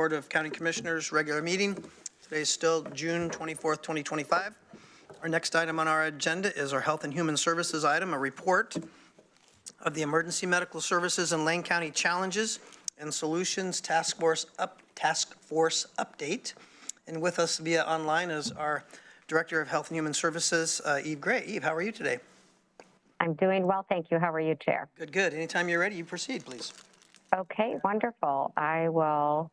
Board of County Commissioners regular meeting. Today is still June 24th, 2025. Our next item on our agenda is our Health and Human Services item, a report of the Emergency Medical Services in Lane County Challenges and Solutions Task Force update. And with us via online is our Director of Health and Human Services, Eve Gray. Eve, how are you today? I'm doing well, thank you. How are you, Chair? Good, good. Anytime you're ready, you proceed, please. Okay, wonderful. I will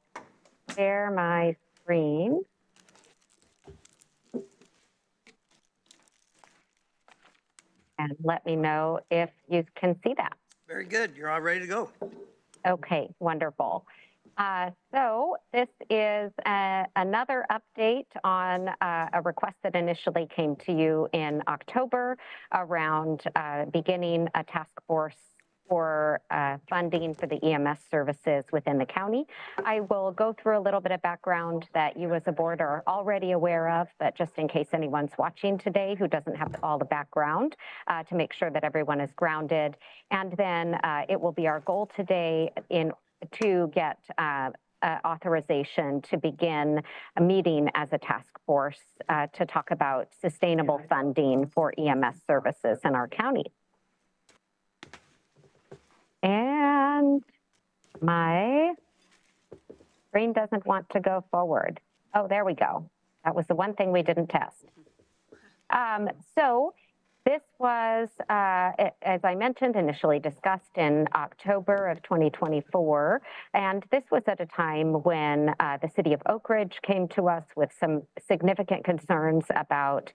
share my screen. And let me know if you can see that. Very good. You're all ready to go. Okay, wonderful. So this is another update on a request that initially came to you in October around beginning a task force for funding for the EMS services within the county. I will go through a little bit of background that you as a board are already aware of, but just in case anyone's watching today who doesn't have all the background, to make sure that everyone is grounded. And then it will be our goal today to get authorization to begin a meeting as a task force to talk about sustainable funding for EMS services in our county. And my screen doesn't want to go forward. Oh, there we go. That was the one thing we didn't test. So this was, as I mentioned, initially discussed in October of 2024. And this was at a time when the city of Oak Ridge came to us with some significant concerns about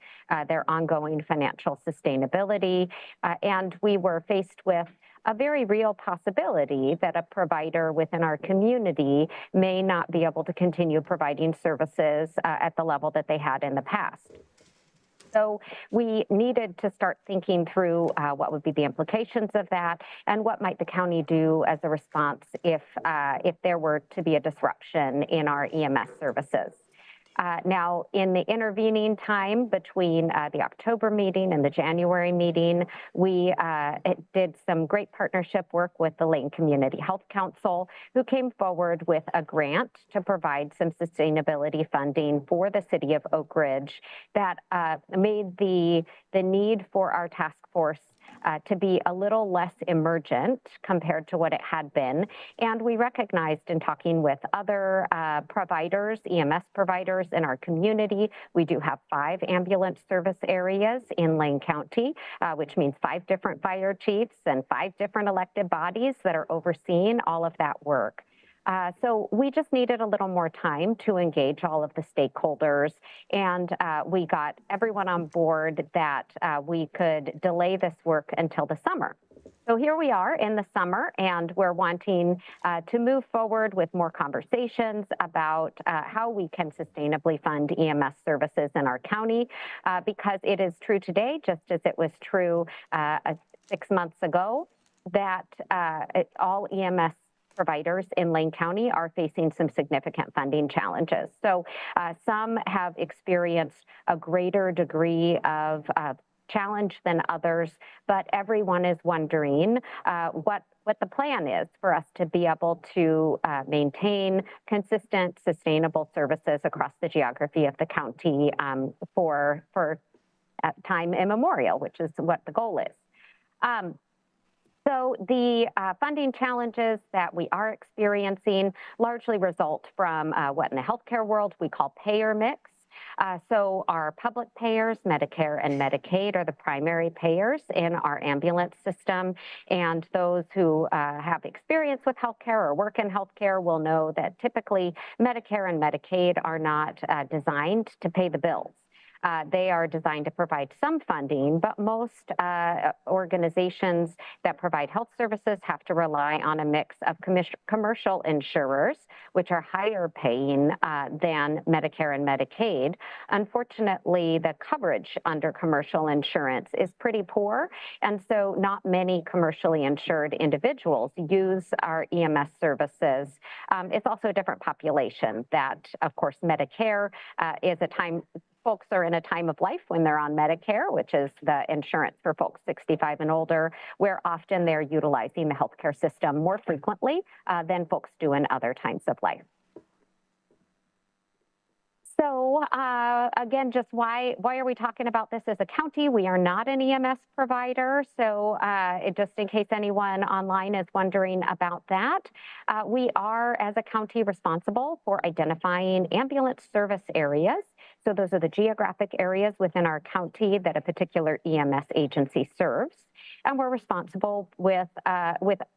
their ongoing financial sustainability. And we were faced with a very real possibility that a provider within our community may not be able to continue providing services at the level that they had in the past. So we needed to start thinking through what would be the implications of that and what might the county do as a response if there were to be a disruption in our EMS services. Now, in the intervening time between the October meeting and the January meeting, we did some great partnership work with the Lane Community Health Council, who came forward with a grant to provide some sustainability funding for the city of Oak Ridge that made the need for our task force to be a little less emergent compared to what it had been. And we recognized in talking with other providers, EMS providers in our community, we do have 5 ambulance service areas in Lane County, which means 5 different fire chiefs and 5 different elected bodies that are overseeing all of that work. So we just needed a little more time to engage all of the stakeholders, and we got everyone on board that we could delay this work until the summer. So here we are in the summer, and we're wanting to move forward with more conversations about how we can sustainably fund EMS services in our county, because it is true today, just as it was true 6 months ago, that all EMS providers in Lane County are facing some significant funding challenges. So some have experienced a greater degree of challenge than others, but everyone is wondering what the plan is for us to be able to maintain consistent, sustainable services across the geography of the county for time immemorial, which is what the goal is. So the funding challenges that we are experiencing largely result from what in the healthcare world we call payer mix. So our public payers, Medicare and Medicaid, are the primary payers in our ambulance system. And those who have experience with healthcare or work in healthcare will know that typically Medicare and Medicaid are not designed to pay the bills. They are designed to provide some funding, but most organizations that provide health services have to rely on a mix of commercial insurers, which are higher paying than Medicare and Medicaid. Unfortunately, the coverage under commercial insurance is pretty poor, and so not many commercially insured individuals use our EMS services. It's also a different population that, of course, Medicare is a time folks are in a time of life when they're on Medicare, which is the insurance for folks 65 and older, where often they're utilizing the healthcare system more frequently than folks do in other times of life. So again, just why are we talking about this as a county? We are not an EMS provider. So just in case anyone online is wondering about that, we are as a county responsible for identifying ambulance service areas. So those are the geographic areas within our county that a particular EMS agency serves. And we're responsible with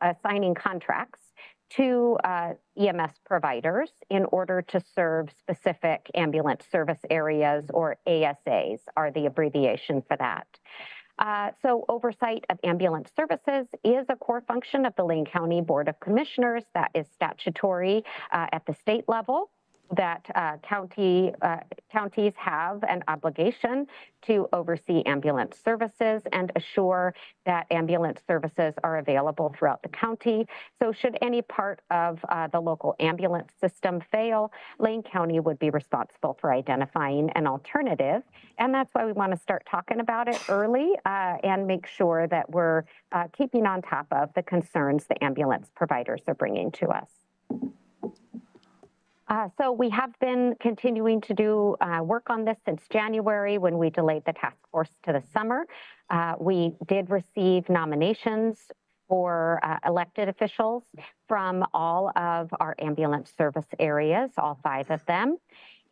assigning contracts to EMS providers in order to serve specific ambulance service areas, or ASAs are the abbreviation for that. So oversight of ambulance services is a core function of the Lane County Board of Commissioners that is statutory at the state level. That counties have an obligation to oversee ambulance services and assure that ambulance services are available throughout the county. So should any part of the local ambulance system fail, Lane County would be responsible for identifying an alternative. And that's why we want to start talking about it early and make sure that we're keeping on top of the concerns the ambulance providers are bringing to us. So we have been continuing to do work on this since January when we delayed the task force to the summer. We did receive nominations for elected officials from all of our ambulance service areas, all 5 of them.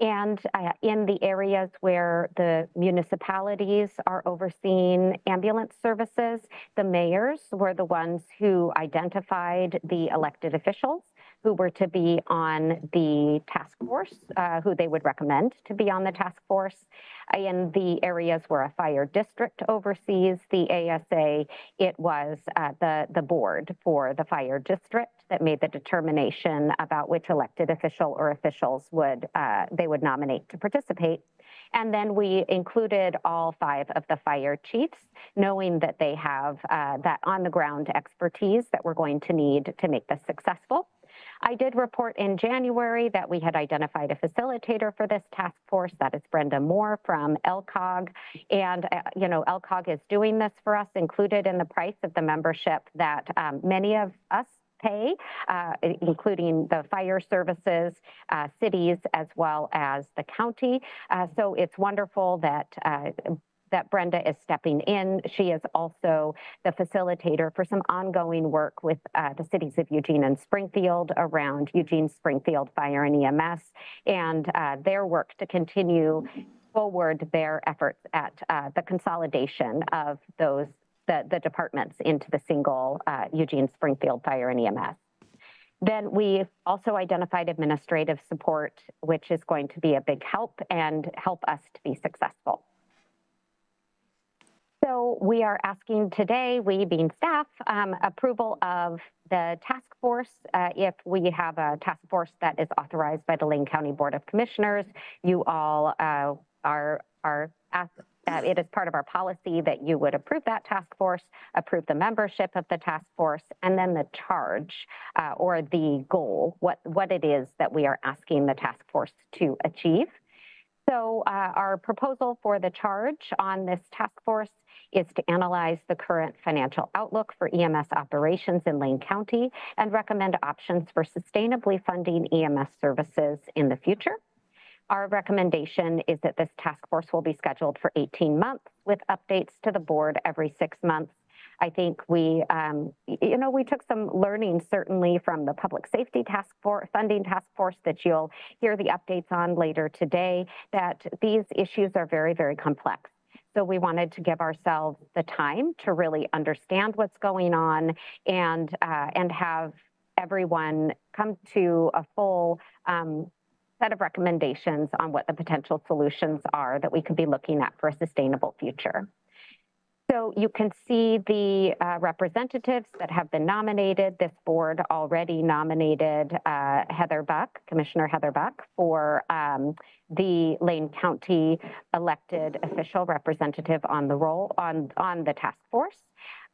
And in the areas where the municipalities are overseeing ambulance services, the mayors were the ones who identified the elected officials who were to be on the task force, who they would recommend to be on the task force. In the areas where a fire district oversees the ASA, it was the board for the fire district that made the determination about which elected official or officials they would nominate to participate. And then we included all 5 of the fire chiefs, knowing that they have that on-the-ground expertise that we're going to need to make this successful. I did report in January that we had identified a facilitator for this task force. That is Brenda Moore from LCOG. And, LCOG is doing this for us, included in the price of the membership that many of us pay, including the fire services, cities, as well as the county. So it's wonderful that Brenda is stepping in. She is also the facilitator for some ongoing work with the cities of Eugene and Springfield around Eugene Springfield Fire and EMS, and their work to continue forward their efforts at the consolidation of the departments into the single Eugene Springfield Fire and EMS. Then we also identified administrative support, which is going to be a big help and help us to be successful. So we are asking today, we being staff, approval of the task force. If we have a task force that is authorized by the Lane County Board of Commissioners, you all are asked, it is part of our policy that you would approve that task force, approve the membership of the task force, and then the charge or the goal, what it is that we are asking the task force to achieve. So our proposal for the charge on this task force is to analyze the current financial outlook for EMS operations in Lane County and recommend options for sustainably funding EMS services in the future. Our recommendation is that this task force will be scheduled for 18 months with updates to the board every 6 months. I think we took some learning certainly from the public safety funding task force that you'll hear the updates on later today, that these issues are very, very complex. So we wanted to give ourselves the time to really understand what's going on and have everyone come to a full set of recommendations on what the potential solutions are that we could be looking at for a sustainable future. So you can see the representatives that have been nominated. This board already nominated Heather Buck, Commissioner Heather Buck, for the Lane County elected official representative on the task force.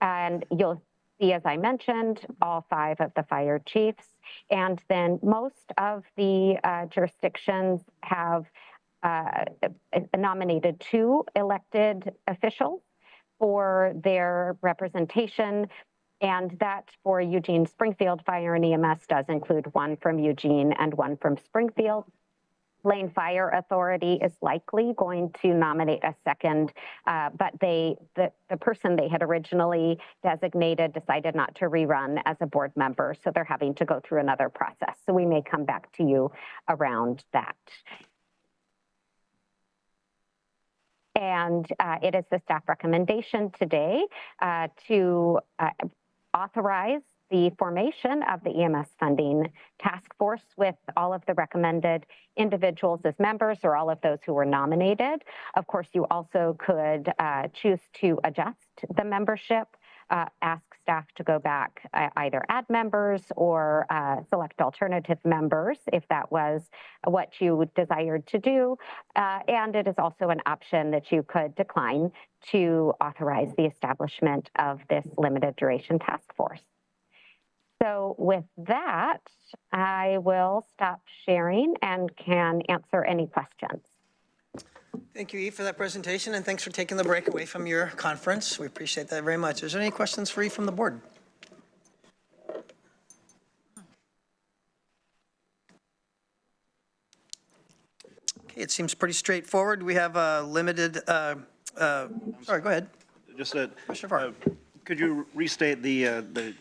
And you'll see, as I mentioned, all 5 of the fire chiefs. And then most of the jurisdictions have nominated 2 elected officials for their representation, and that for Eugene Springfield Fire and EMS does include 1 from Eugene and 1 from Springfield. Lane Fire Authority is likely going to nominate a second, but the person they had originally designated decided not to rerun as a board member, so they're having to go through another process. So we may come back to you around that. And it is the staff recommendation today to authorize the formation of the EMS funding task force with all of the recommended individuals as members or all of those who were nominated. Of course, you also could choose to adjust the membership, ask staff to go back, either add members or select alternative members if that was what you desired to do. And it is also an option that you could decline to authorize the establishment of this limited duration task force. So with that, I will stop sharing and can answer any questions. Thank you, Eve, for that presentation, and thanks for taking the break away from your conference. We appreciate that very much. Is there any questions for Eve from the board? Okay, it seems pretty straightforward. We have a limited, sorry, go ahead. Just could you restate the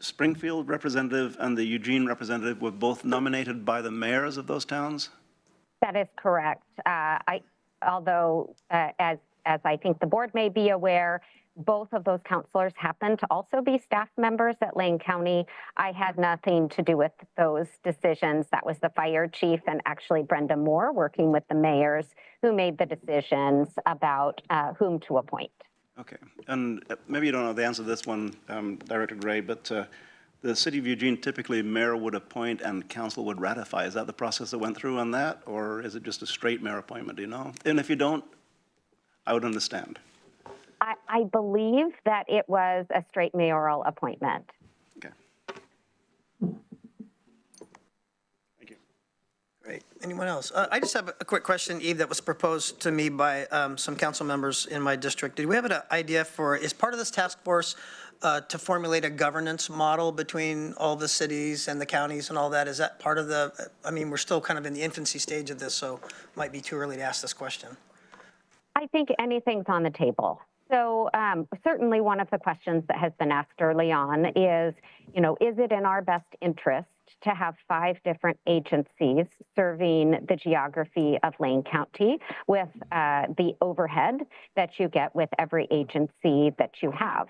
Springfield representative and the Eugene representative were both nominated by the mayors of those towns? That is correct. Although, as I think the board may be aware, both of those counselors happen to also be staff members at Lane County. I had nothing to do with those decisions. That was the fire chief and actually Brenda Moore working with the mayors who made the decisions about whom to appoint. Okay, and maybe you don't know the answer to this one, Director Gray, but the city of Eugene, typically mayor would appoint and council would ratify. Is that the process that went through on that, or is it just a straight mayor appointment, do you know? And if you don't, I would understand. I believe that it was a straight mayoral appointment. Okay. Thank you. Great. Anyone else? I just have a quick question, Eve, that was proposed to me by some council members in my district. Did we have an idea for, is part of this task force to formulate a governance model between all the cities and the counties and all that? Is that part of the, I mean, we're still kind of in the infancy stage of this, so it might be too early to ask this question. I think anything's on the table. So certainly one of the questions that has been asked early on is, is it in our best interest to have 5 different agencies serving the geography of Lane County with the overhead that you get with every agency that you have?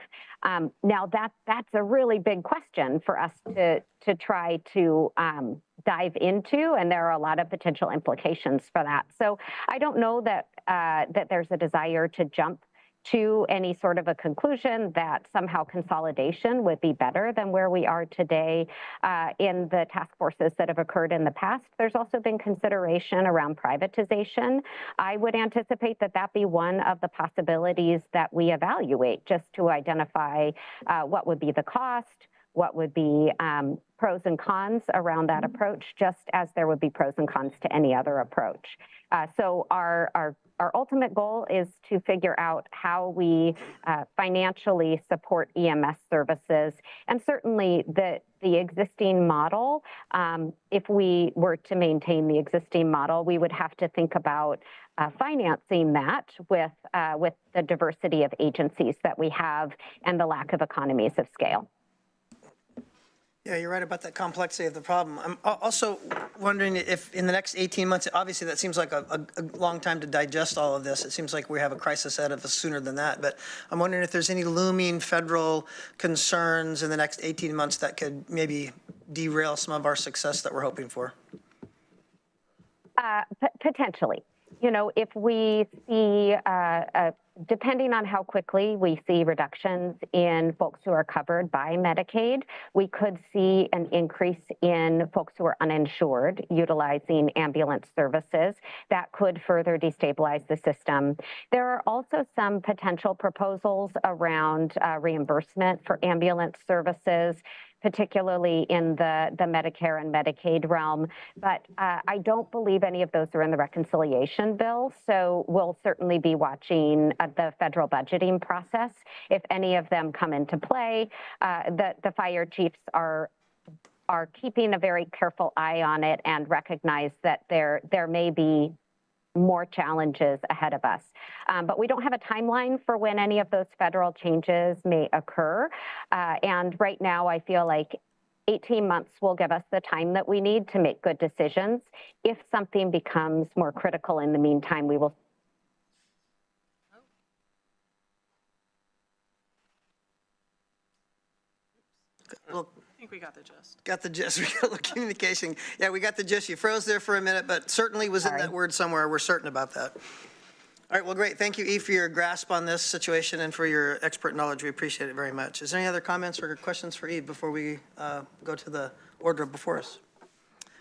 Now that's a really big question for us to try to dive into, and there are a lot of potential implications for that. So I don't know that that there's a desire to jump to any sort of a conclusion that somehow consolidation would be better than where we are today in the task forces that have occurred in the past. There's also been consideration around privatization. I would anticipate that that be one of the possibilities that we evaluate, just to identify what would be the cost, what would be pros and cons around that approach, just as there would be pros and cons to any other approach. So our ultimate goal is to figure out how we financially support EMS services, and certainly the existing model. If we were to maintain the existing model, we would have to think about financing that with the diversity of agencies that we have and the lack of economies of scale. Yeah, you're right about that complexity of the problem. I'm also wondering if in the next 18 months, obviously that seems like a long time to digest all of this. It seems like we have a crisis ahead of us sooner than that. But I'm wondering if there's any looming federal concerns in the next 18 months that could maybe derail some of our success that we're hoping for. Potentially. If we see depending on how quickly we see reductions in folks who are covered by Medicaid, we could see an increase in folks who are uninsured utilizing ambulance services. That could further destabilize the system. There are also some potential proposals around reimbursement for ambulance services, particularly in the Medicare and Medicaid realm. But I don't believe any of those are in the reconciliation bill. So we'll certainly be watching the federal budgeting process. If any of them come into play, the fire chiefs are are keeping a very careful eye on it and recognize that there may be more challenges ahead of us. But we don't have a timeline for when any of those federal changes may occur. And right now, I feel like 18 months will give us the time that we need to make good decisions. If something becomes more critical in the meantime, we will. Well, I think we got the gist. got the gist. We got the communication. Yeah, we got the gist. You froze there for a minute, but certainly was in Sorry. that word somewhere. We're certain about that. All right, well, great. Thank you, Eve, for your grasp on this situation and for your expert knowledge. We appreciate it very much. Is there any other comments or questions for Eve before we go to the order before us?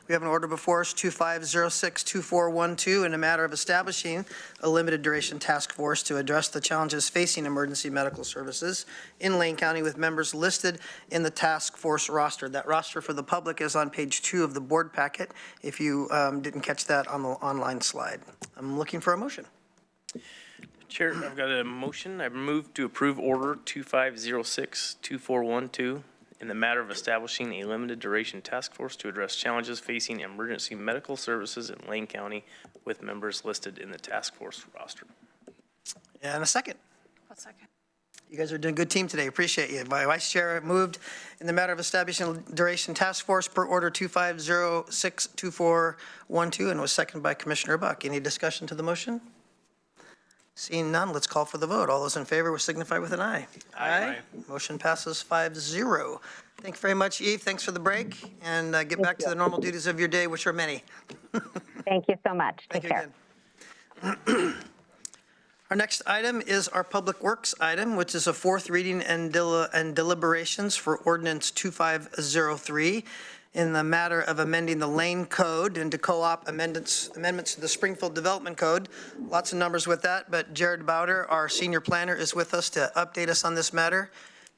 We have an order before us, 25062412, in a matter of establishing a limited duration task force to address the challenges facing emergency medical services in Lane County with members listed in the task force roster. That roster for the public is on page 2 of the board packet, if you didn't catch that on the online slide. I'm looking for a motion. Chair, I've got a motion. I move to approve order 25062412 in the matter of establishing a limited duration task force to address challenges facing emergency medical services in Lane County with members listed in the task force roster. And a second. One second. You guys are doing a good team today. Appreciate you. My vice chair moved in the matter of establishing a duration task force per order 25062412 and was seconded by Commissioner Buck. Any discussion to the motion? Seeing none, let's call for the vote. All those in favor will signify with an aye. Aye. Motion passes 5-0. Thank you very much, Eve. Thanks for the break, and get back to the normal duties of your day, which are many. Thank you so much. Thank Take you care. again. Our next item is our Public Works item, which is a fourth reading and deliberations for ordinance 2503 in the matter of amending the Lane Code and to co-op amendments to the Springfield Development Code. Lots of numbers with that, but Jared Bowder, our senior planner, is with us to update us on this matter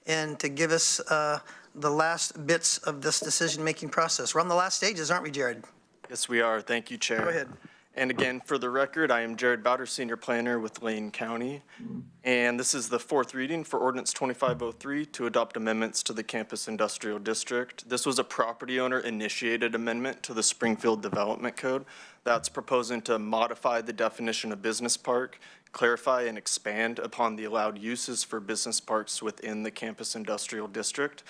and to give us the last bits of this decision-making process. We're on the last stages, aren't we, Jared? Yes, we are. Thank you, Chair. Go ahead. And again, for the record, I am Jared Bowder, Senior Planner with Lane County. And this is the fourth reading for Ordinance 2503 to adopt amendments to the Campus Industrial District. This was a property owner-initiated amendment to the Springfield Development Code that's proposing to modify the definition of business park, clarify and expand upon the allowed uses for business parks within the Campus Industrial District,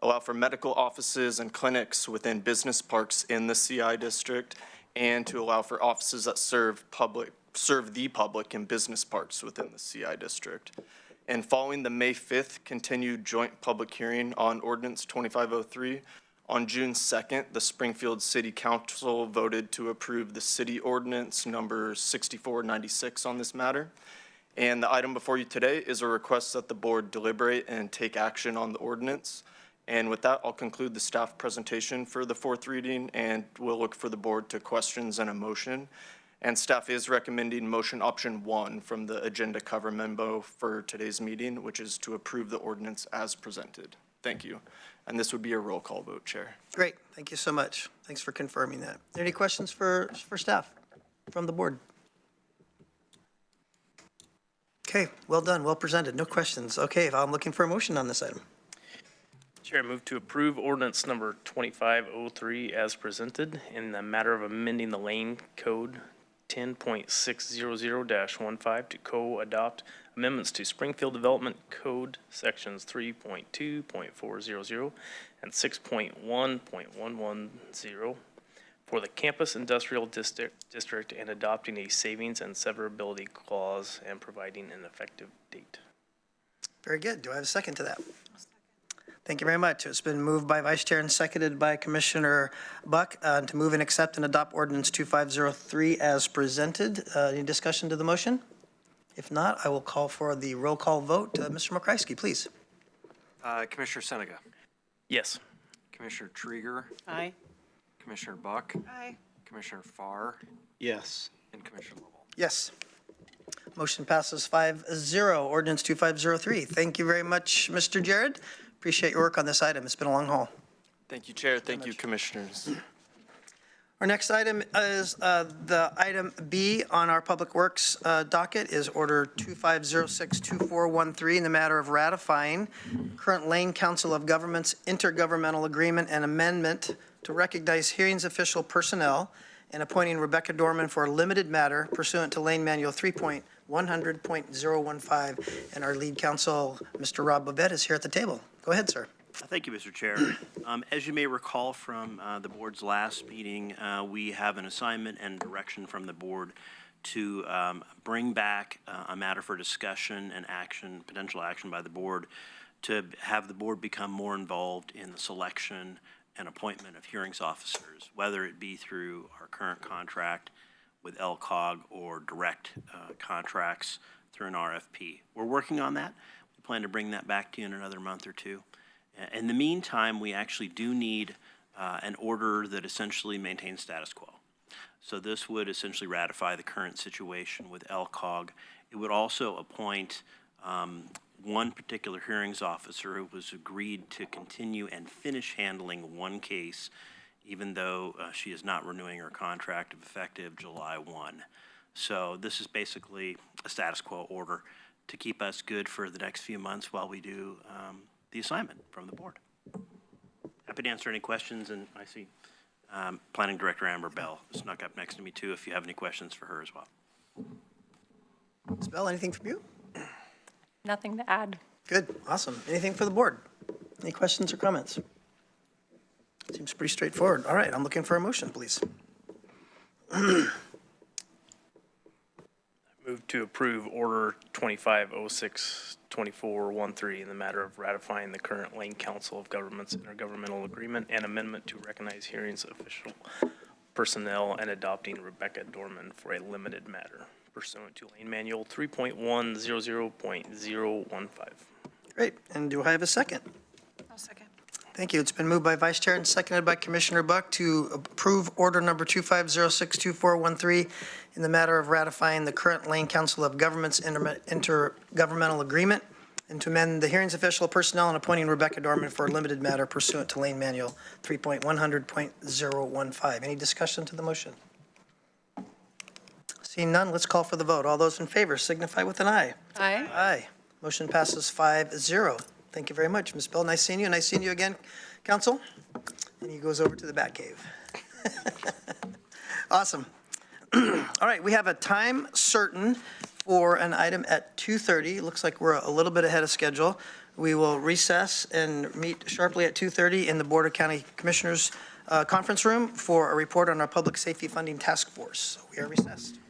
allow for medical offices and clinics within business parks in the CI district, and to allow for offices that serve the public in business parks within the CI district. And following the May 5th continued joint public hearing on Ordinance 2503, on June 2nd, the Springfield City Council voted to approve the city ordinance number 6496 on this matter. And the item before you today is a request that the board deliberate and take action on the ordinance. And with that, I'll conclude the staff presentation for the fourth reading, and we'll look for the board to questions and a motion. And staff is recommending motion option 1 from the agenda cover memo for today's meeting, which is to approve the ordinance as presented. Thank you. And this would be a roll call vote, Chair. Great. Thank you so much. Thanks for confirming that. Any questions for staff from the board? Okay, well done, well presented. No questions. Okay, I'm looking for a motion on this item. Chair, I move to approve ordinance number 2503 as presented in the matter of amending the Lane Code 10.600-15 to co-adopt amendments to Springfield Development Code sections 3.2.400 and 6.1.110 for the Campus Industrial District and adopting a savings and severability clause and providing an effective date. Very good. Do I have a second to that? Thank you very much. It's been moved by Vice Chair and seconded by Commissioner Buck to move and accept and adopt Ordinance 2503 as presented. Any discussion to the motion? If not, I will call for the roll call vote. Mr. McCrysky, please. Commissioner Seneca, Yes. Commissioner Trieger, Aye. Commissioner Buck, Aye. Commissioner Farr, Yes. and Commissioner Lovell. Yes. Motion passes 5-0. Ordinance 2503. Thank you very much, Mr. Jared. Appreciate your work on this item. It's been a long haul. Thank you, Chair. Thank you, Commissioners. Our next item is the item B on our Public Works docket is Order 25062413 in the matter of ratifying current Lane Council of Governments intergovernmental agreement and amendment to recognize hearings official personnel and appointing Rebecca Dorman for a limited matter pursuant to Lane Manual 3.100.015. And our lead counsel, Mr. Rob Bovet, is here at the table. Go ahead, sir. Thank you, Mr. Chair. As you may recall from the board's last meeting, we have an assignment and direction from the board to bring back a matter for discussion and action, potential action by the board, to have the board become more involved in the selection and appointment of hearings officers, whether it be through our current contract with LCOG or direct contracts through an RFP. We're working on that. We plan to bring that back to you in another month or two. In the meantime, we actually do need an order that essentially maintains status quo. So this would essentially ratify the current situation with LCOG. It would also appoint one particular hearings officer who was agreed to continue and finish handling one case, even though she is not renewing her contract effective July 1. So this is basically a status quo order to keep us good for the next few months while we do the assignment from the board. Happy to answer any questions, and I see Planning Director Amber Bell snuck up next to me too, if you have any questions for her as well. Ms. Bell, anything from you? Nothing to add. Good, awesome. Anything for the board? Any questions or comments? Seems pretty straightforward. All right, I'm looking for a motion, please. Move to approve Order 25062413 in the matter of ratifying the current Lane Council of Governments intergovernmental agreement and amendment to recognize hearings official personnel and adopting Rebecca Dorman for a limited matter pursuant to Lane Manual 3.100.015. Great, and do I have a second? I'll second. Thank you. It's been moved by Vice Chair and seconded by Commissioner Buck to approve order number 25062413 in the matter of ratifying the current Lane Council of Governments intergovernmental agreement and to amend the hearings official personnel and appointing Rebecca Dorman for a limited matter pursuant to Lane Manual 3.100.015. Any discussion to the motion? Seeing none, let's call for the vote. All those in favor signify with an aye. Aye. Aye. Motion passes 5-0. Thank you very much, Ms. Bell. Nice seeing you. Nice seeing you again, Council. And he goes over to the Batcave. Awesome. All right, we have a time certain for an item at 2:30. Looks like we're a little bit ahead of schedule. We will recess and meet sharply at 2:30 in the Board of County Commissioners conference room for a report on our Public Safety Funding Task Force. So we are recessed.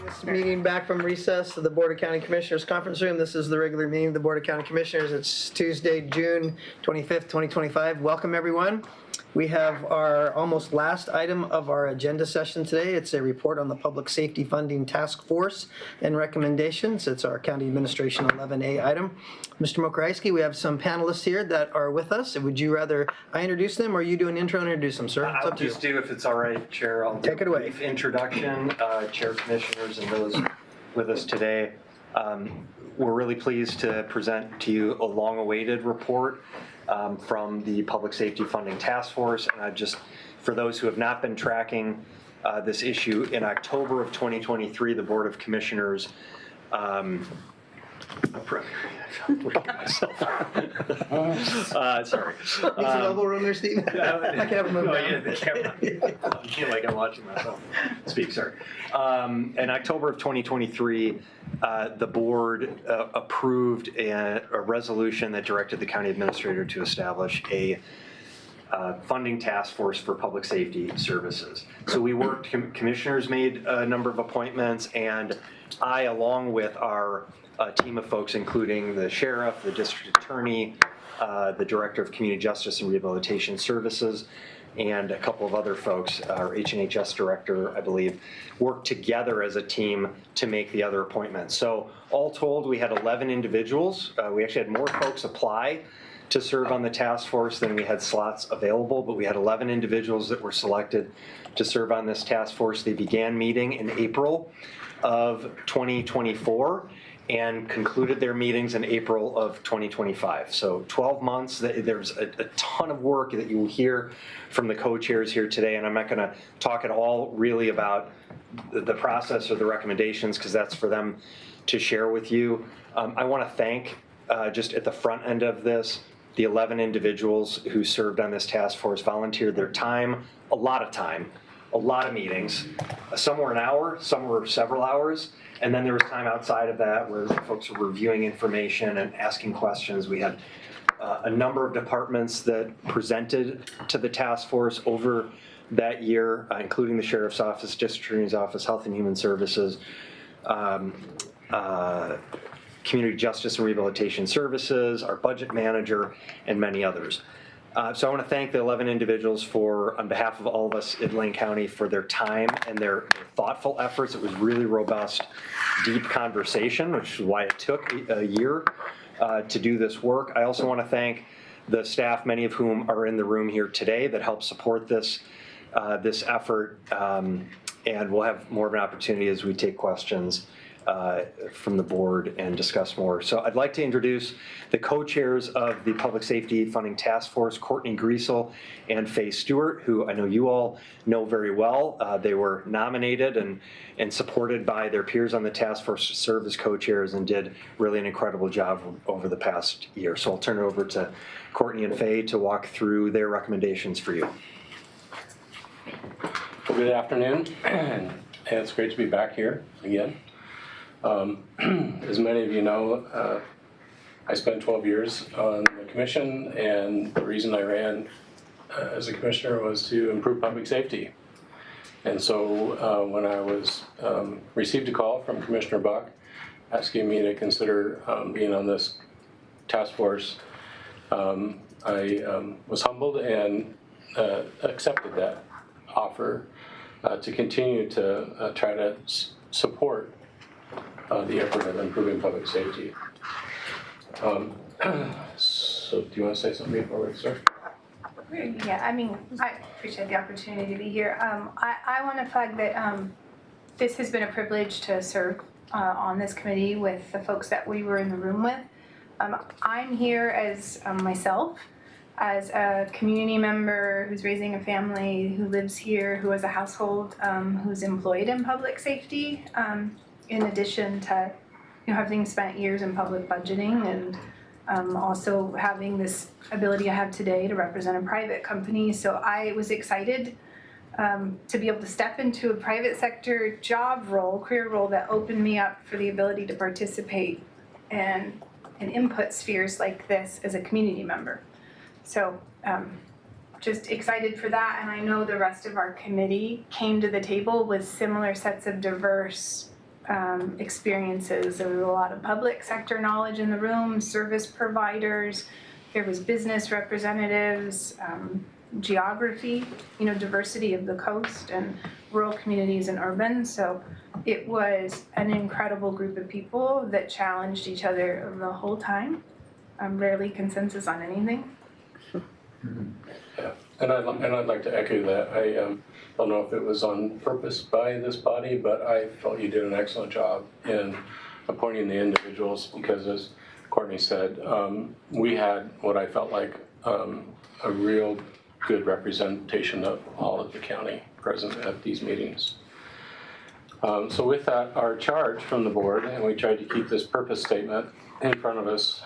This meeting back from recess of the Board of County Commissioners Conference Room. This is the regular meeting of the Board of County Commissioners. It's Tuesday, June 25th, 2025. Welcome, everyone. We have our almost last item of our agenda session today. It's a report on the Public Safety Funding Task Force and recommendations. It's our County Administration 11A item. Mr. Mokrajewski, we have some panelists here that are with us. Would you rather I introduce them or you do an intro and introduce them, sir? It's I'll up to you. just do, if it's all right, Chair, I'll do Take it a away. brief introduction, Chair, Commissioners, and those with us today. We're really pleased to present to you a long-awaited report from the Public Safety Funding Task Force. And just, for those who have not been tracking this issue, in October of 2023, the Board of Commissioners look at myself. Sorry. Needs an elbow room there, Steve? I can have him move No, down. yeah, the camera. I feel like I'm watching myself speak, sorry. In October of 2023, the board approved a resolution that directed the county administrator to establish a funding task force for public safety services. So we worked, commissioners made a number of appointments, and I, along with our team of folks, including the sheriff, the district attorney, the director of community justice and rehabilitation services, and a couple of other folks, our H&HS director, I believe, worked together as a team to make the other appointments. So all told, we had 11 individuals. We actually had more folks apply to serve on the task force than we had slots available, but we had 11 individuals that were selected to serve on this task force. They began meeting in April of 2024, and concluded their meetings in April of 2025. So 12 months, there's a ton of work that you will hear from the co-chairs here today, and I'm not going to talk at all really about the process or the recommendations, because that's for them to share with you. I want to thank, just at the front end of this, the 11 individuals who served on this task force, volunteered their time, a lot of meetings. Some were an hour, some were several hours, and then there was time outside of that where folks were reviewing information and asking questions. We had a number of departments that presented to the task force over that year, including the Sheriff's Office, District Attorney's Office, Health and Human Services, Community Justice and Rehabilitation Services, our budget manager, and many others. So I want to thank the 11 individuals on behalf of all of us in Lane County, for their time and their thoughtful efforts. It was really robust, deep conversation, which is why it took a year to do this work. I also want to thank the staff, many of whom are in the room here today, that helped support this effort. And we'll have more of an opportunity as we take questions from the board and discuss more. So I'd like to introduce the co-chairs of the Public Safety Funding Task Force, Courtney Griesel and Faye Stewart, who I know you all know very well. They were nominated and supported by their peers on the task force to serve as co-chairs, and did really an incredible job over the past year. So I'll turn it over to Courtney and Faye to walk through their recommendations for you. Well, good afternoon, and it's great to be back here again. As many of you know, I spent 12 years on the commission, and the reason I ran as a commissioner was to improve public safety. And so when I was received a call from Commissioner Buck asking me to consider being on this task force, I was humbled and accepted that offer to continue to try to support the effort of improving public safety. So do you want to say something before we start? Yeah, I mean, I appreciate the opportunity to be here. I want to flag that this has been a privilege to serve on this committee with the folks that we were in the room with. I'm here as myself, as a community member who's raising a family, who lives here, who has a household, who's employed in public safety, in addition to having spent years in public budgeting, and also having this ability I have today to represent a private company. So I was excited to be able to step into a private sector job role, career role, that opened me up for the ability to participate in input spheres like this as a community member. So just excited for that, and I know the rest of our committee came to the table with similar sets of diverse experiences. There was a lot of public sector knowledge in the room, service providers, there was business representatives, geography, diversity of the coast and rural communities and urban. So it was an incredible group of people that challenged each other the whole time. Rarely consensus on anything. Yeah, and I'd like to echo that. I don't know if it was on purpose by this body, but I felt you did an excellent job in appointing the individuals, because, as Courtney said, we had what I felt like a real good representation of all of the county present at these meetings. So with that, our charge from the board, and we tried to keep this purpose statement in front of us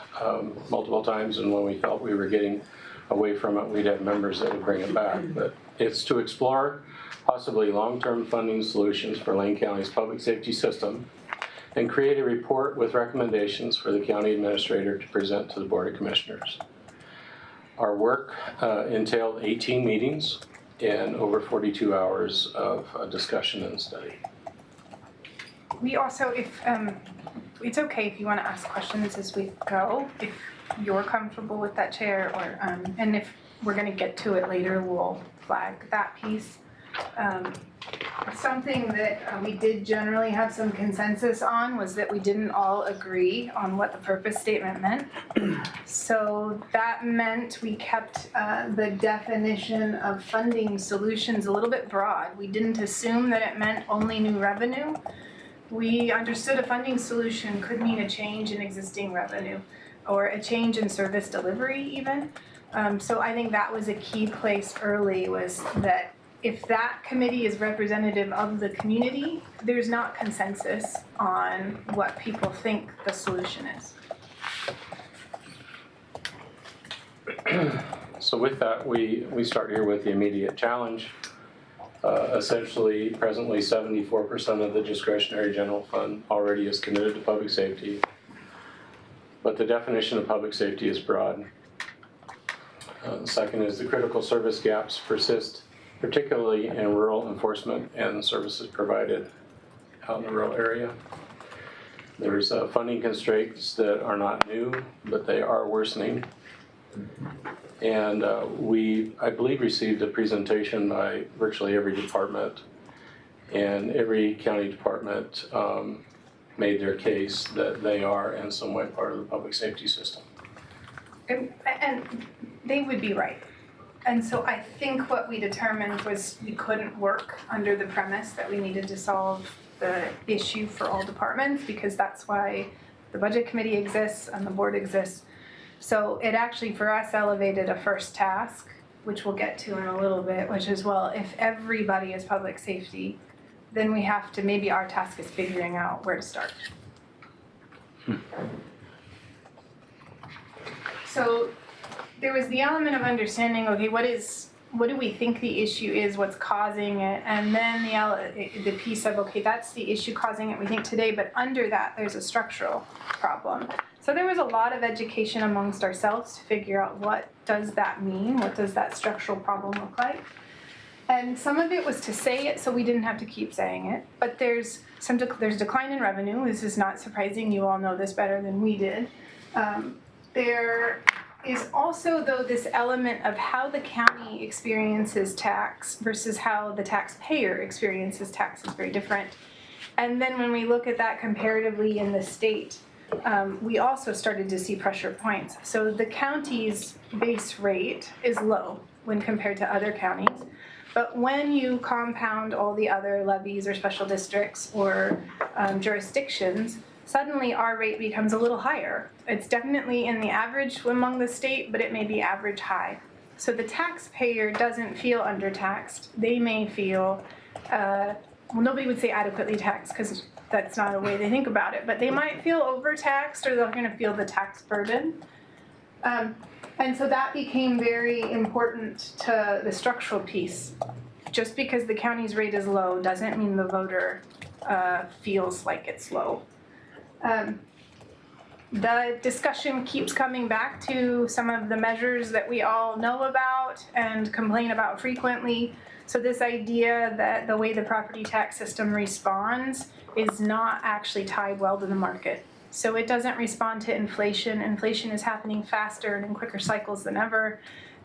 multiple times, and when we felt we were getting away from it, we'd have members that would bring it back. But it's to explore possibly long-term funding solutions for Lane County's public safety system, and create a report with recommendations for the county administrator to present to the Board of Commissioners. Our work entailed 18 meetings and over 42 hours of discussion and study. We also, if it's okay if you want to ask questions as we go, if you're comfortable with that, Chair, or and if we're going to get to it later, we'll flag that piece. Something that we did generally have some consensus on was that we didn't all agree on what the purpose statement meant. So that meant we kept the definition of funding solutions a little bit broad. We didn't assume that it meant only new revenue. we understood a funding solution could mean a change in existing revenue or a change in service delivery even. So I think that was a key place early, was that if that committee is representative of the community, there's not consensus on what people think the solution is. So with that, we start here with the immediate challenge. Essentially, presently 74% of the discretionary general fund already is committed to public safety, but the definition of public safety is broad. Second is the critical service gaps persist, particularly in rural enforcement and services provided out in the rural area. There's funding constraints that are not new, but they are worsening. And we, I believe, received a presentation by virtually every department, and every county department made their case that they are in some way part of the public safety system. And they would be right. And so I think what we determined was we couldn't work under the premise that we needed to solve the issue for all departments, because that's why the budget committee exists and the board exists. So it actually, for us, elevated a first task, which we'll get to in a little bit, which is, well, if everybody is public safety, then we have to, maybe our task is figuring out where to start. So there was the element of understanding, okay, what do we think the issue is, what's causing it, and then the piece of, okay, that's the issue causing it, we think today, but under that, there's a structural problem. So there was a lot of education amongst ourselves to figure out what does that mean, what does that structural problem look like. And some of it was to say it so we didn't have to keep saying it, but there's decline in revenue. This is not surprising, you all know this better than we did. There is also, though, this element of how the county experiences tax versus how the taxpayer experiences tax is very different. And then when we look at that comparatively in the state, we also started to see pressure points. So the county's base rate is low when compared to other counties. But when you compound all the other levies or special districts or jurisdictions, suddenly our rate becomes a little higher. It's definitely in the average among the state, but it may be average high. So the taxpayer doesn't feel undertaxed. They may feel, well, nobody would say adequately taxed because that's not a way they think about it, but they might feel overtaxed, or they're gonna feel the tax burden. And so that became very important to the structural piece. Just because the county's rate is low doesn't mean the voter feels like it's low. The discussion keeps coming back to some of the measures that we all know about and complain about frequently. So this idea that the way the property tax system responds is not actually tied well to the market. So it doesn't respond to inflation. Inflation is happening faster and in quicker cycles than ever.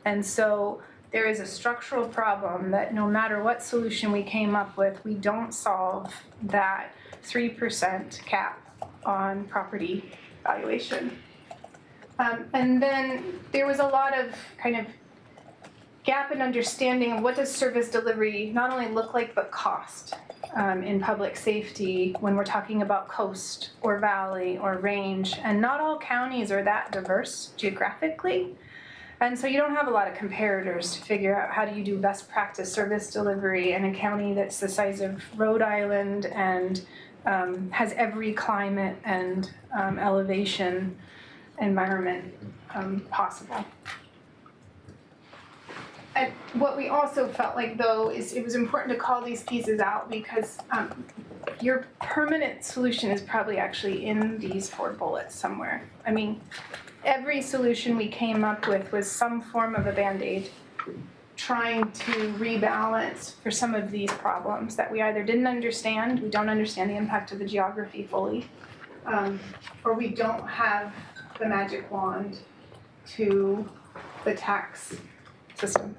And so there is a structural problem that no matter what solution we came up with, we don't solve that 3% cap on property valuation. And then there was a lot of kind of gap in understanding of what does service delivery not only look like, but cost in public safety when we're talking about coast or valley or range. And not all counties are that diverse geographically. And so you don't have a lot of comparators to figure out how do you do best practice service delivery in a county that's the size of Rhode Island and has every climate and elevation environment possible. And what we also felt like, though, is it was important to call these pieces out because your permanent solution is probably actually in these 4 bullets somewhere. I mean, every solution we came up with was some form of a Band-Aid trying to rebalance for some of these problems that we either didn't understand, we don't understand the impact of the geography fully, or we don't have the magic wand to the tax system.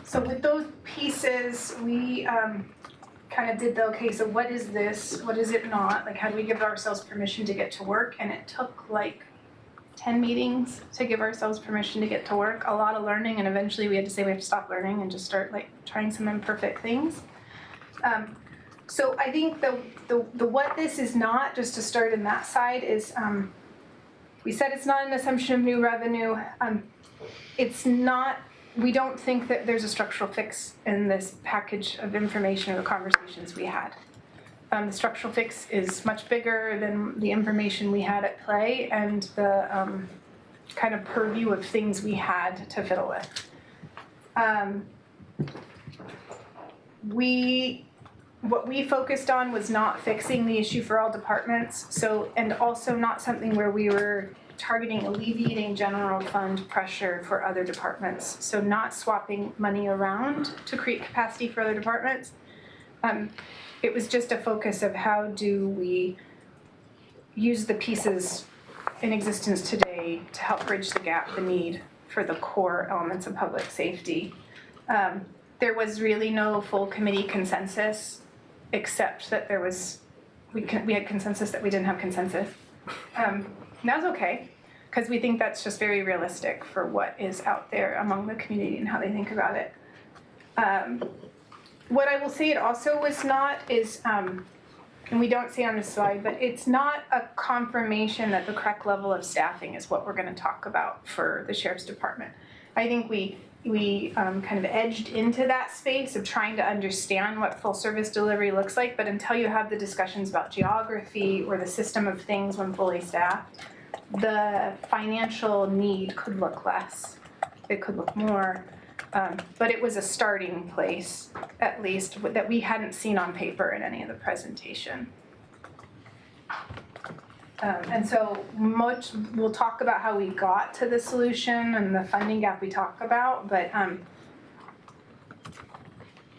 So with those pieces, we kind of did the, okay, so what is this? What is it not? Like, how do we give ourselves permission to get to work? And it took like 10 meetings to give ourselves permission to get to work, a lot of learning, and eventually we had to say we have to stop learning and just start like trying some imperfect things. So I think the what this is not, just to start in that side, is we said it's not an assumption of new revenue. It's not, we don't think that there's a structural fix in this package of information or the conversations we had. The structural fix is much bigger than the information we had at play and the kind of purview of things we had to fiddle with. What we focused on was not fixing the issue for all departments, so, and also not something where we were targeting alleviating general fund pressure for other departments. So not swapping money around to create capacity for other departments. It was just a focus of how do we use the pieces in existence today to help bridge the gap, the need for the core elements of public safety. There was really no full committee consensus, except that there was, we had consensus that we didn't have consensus. And that's okay, because we think that's just very realistic for what is out there among the community and how they think about it. What I will say it also was not is, and we don't see on this slide, but it's not a confirmation that the correct level of staffing is what we're going to talk about for the Sheriff's Department. I think we kind of edged into that space of trying to understand what full service delivery looks like, but until you have the discussions about geography or the system of things when fully staffed, the financial need could look less. It could look more, but it was a starting place, at least, that we hadn't seen on paper in any of the presentation. And so much, we'll talk about how we got to the solution and the funding gap we talk about, but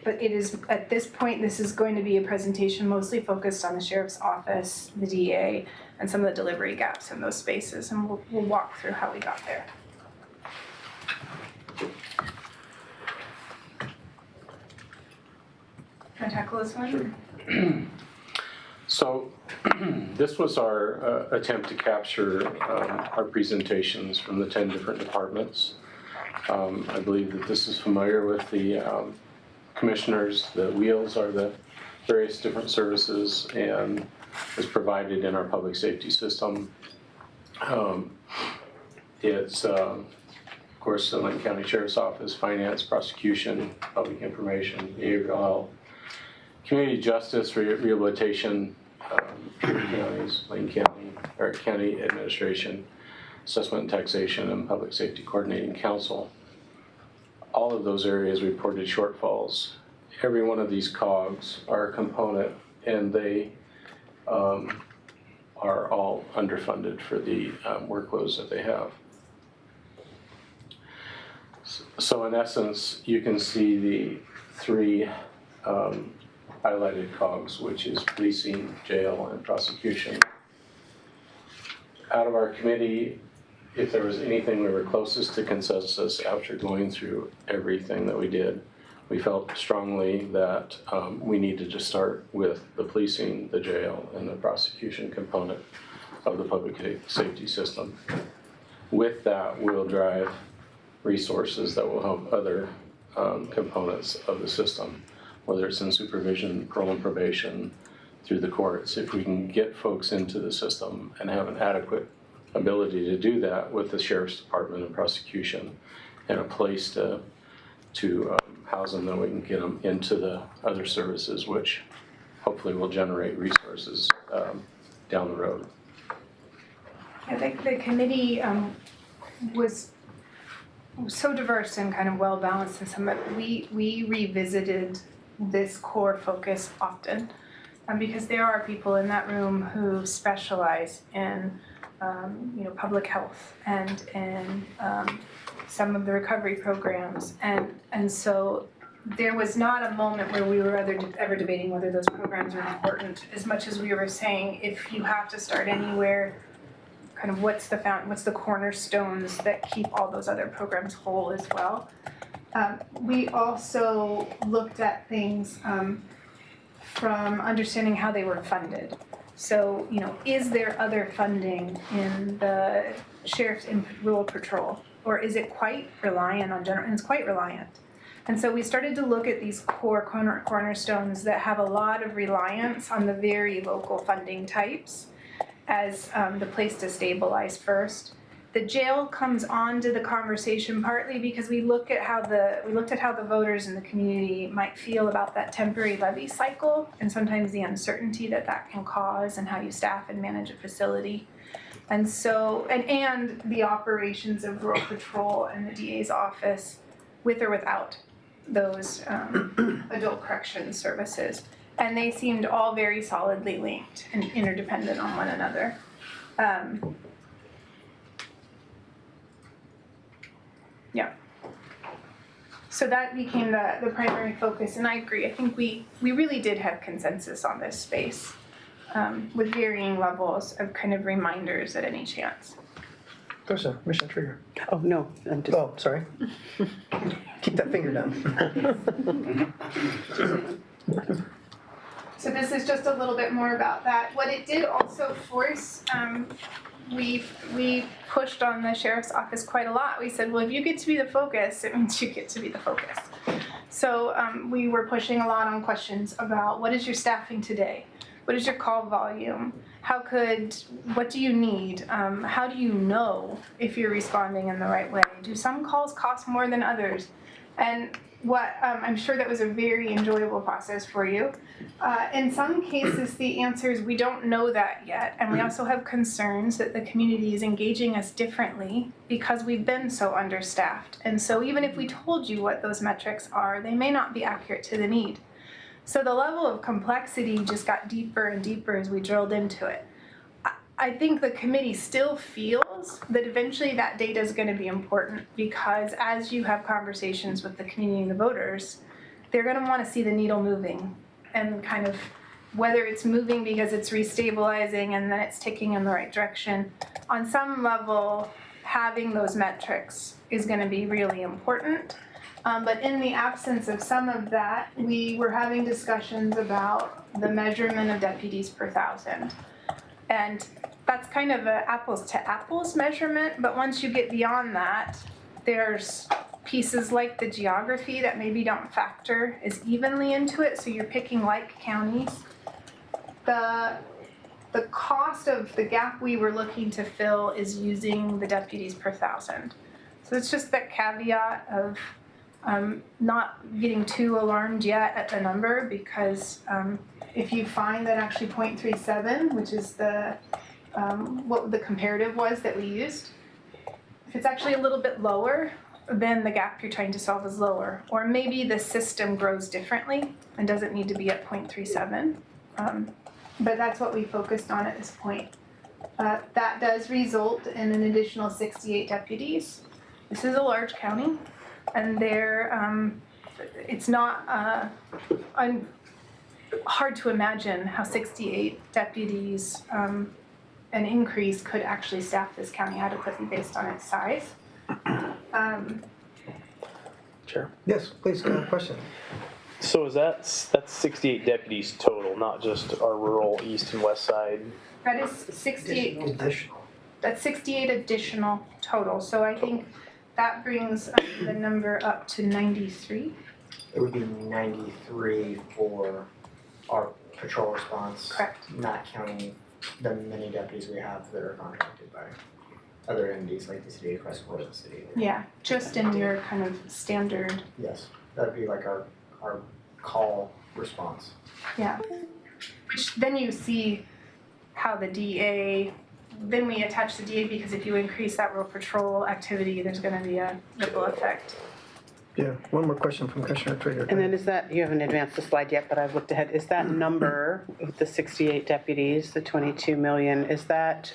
it is, at this point, this is going to be a presentation mostly focused on the Sheriff's Office, the DA, and some of the delivery gaps in those spaces, and we'll walk through how we got there. Can I tackle this one? Sure. So this was our attempt to capture our presentations from the 10 different departments. I believe that this is familiar with the commissioners. The wheels are the various different services and is provided in our public safety system. It's, of course, the Lincoln County Sheriff's Office, Finance, Prosecution, Public Information, Behavioral Health, Community Justice, Rehabilitation, counties, Lincoln County, or County Administration, Assessment and Taxation, and Public Safety Coordinating Council. All of those areas reported shortfalls. Every one of these cogs are a component, and they are all underfunded for the workloads that they have. So in essence, you can see the three highlighted cogs, which is policing, jail, and prosecution. Out of our committee, if there was anything we were closest to consensus after going through everything that we did, we felt strongly that we needed to start with the policing, the jail, and the prosecution component of the public safety system. With that, we'll drive resources that will help other components of the system, whether it's in supervision, parole and probation, through the courts. If we can get folks into the system and have an adequate ability to do that with the Sheriff's Department and prosecution and a place to house them, then we can get them into the other services, which hopefully will generate resources down the road. I think the committee was so diverse and kind of well balanced in some of it. We revisited this core focus often because there are people in that room who specialize in public health and in some of the recovery programs, and so there was not a moment where we were ever debating whether those programs are important, as much as we were saying if you have to start anywhere, kind of what's the cornerstones that keep all those other programs whole as well. We also looked at things from understanding how they were funded. So, is there other funding in the Sheriff's and Rural Patrol, or is it quite reliant on general? And it's quite reliant. And so we started to look at these core cornerstones that have a lot of reliance on the very local funding types as the place to stabilize first. The jail comes onto the conversation partly because we looked at how the voters in the community might feel about that temporary levy cycle and sometimes the uncertainty that that can cause and how you staff and manage a facility. And so, and the operations of rural patrol and the DA's office with or without those adult corrections services. And they seemed all very solidly linked and interdependent on one another. Yeah. So that became the primary focus, and I agree. I think we really did have consensus on this space with varying levels of kind of reminders at any chance. Commissioner Trigger. Oh, no, I'm just. Oh, sorry. Keep that finger down. So this is just a little bit more about that. What it did also force, we pushed on the sheriff's office quite a lot. We said, well, if you get to be the focus, it means you get to be the focus. So we were pushing a lot on questions about what is your staffing today? What is your call volume? What do you need? How do you know if you're responding in the right way? Do some calls cost more than others? And I'm sure that was a very enjoyable process for you. In some cases, the answer is we don't know that yet. And we also have concerns that the community is engaging us differently because we've been so understaffed. And so even if we told you what those metrics are, they may not be accurate to the need. So the level of complexity just got deeper and deeper as we drilled into it. I think the committee still feels that eventually that data is going to be important because as you have conversations with the community and the voters, they're going to want to see the needle moving and kind of whether it's moving because it's restabilizing and then it's ticking in the right direction. On some level, having those metrics is going to be really important. But in the absence of some of that, we were having discussions about the measurement of deputies per 1,000. And that's kind of an apples to apples measurement, but once you get beyond that, there's pieces like the geography that maybe don't factor as evenly into it, so you're picking like counties. The cost of the gap we were looking to fill is using the deputies per 1,000. So it's just that caveat of not getting too alarmed yet at the number because if you find that actually 0.37, which is what the comparative was that we used, if it's actually a little bit lower, then the gap you're trying to solve is lower. Or maybe the system grows differently and doesn't need to be at 0.37. But that's what we focused on at this point. That does result in an additional 68 deputies. This is a large county, and it's not hard to imagine how 68 deputies, an increase could actually staff this county adequately based on its size. Chair. Yes, please, question. So that's 68 deputies total, not just our rural east and west side? That is 68. Additional. That's 68 additional total. So I think that brings the number up to 93. It would be 93 for our patrol response. Correct. Not counting the many deputies we have that are contracted by other entities like the city of Crest Point, the city. Yeah, just in your kind of standard. Yes, that'd be like our call response. Yeah. Which then you see how the DA, then we attach the DA because if you increase that rural patrol activity, there's going to be a ripple effect. Yeah, one more question from Commissioner Trigger. And then is that, you haven't advanced the slide yet, but I've looked ahead, is that number, with the 68 deputies, the 22 million, is that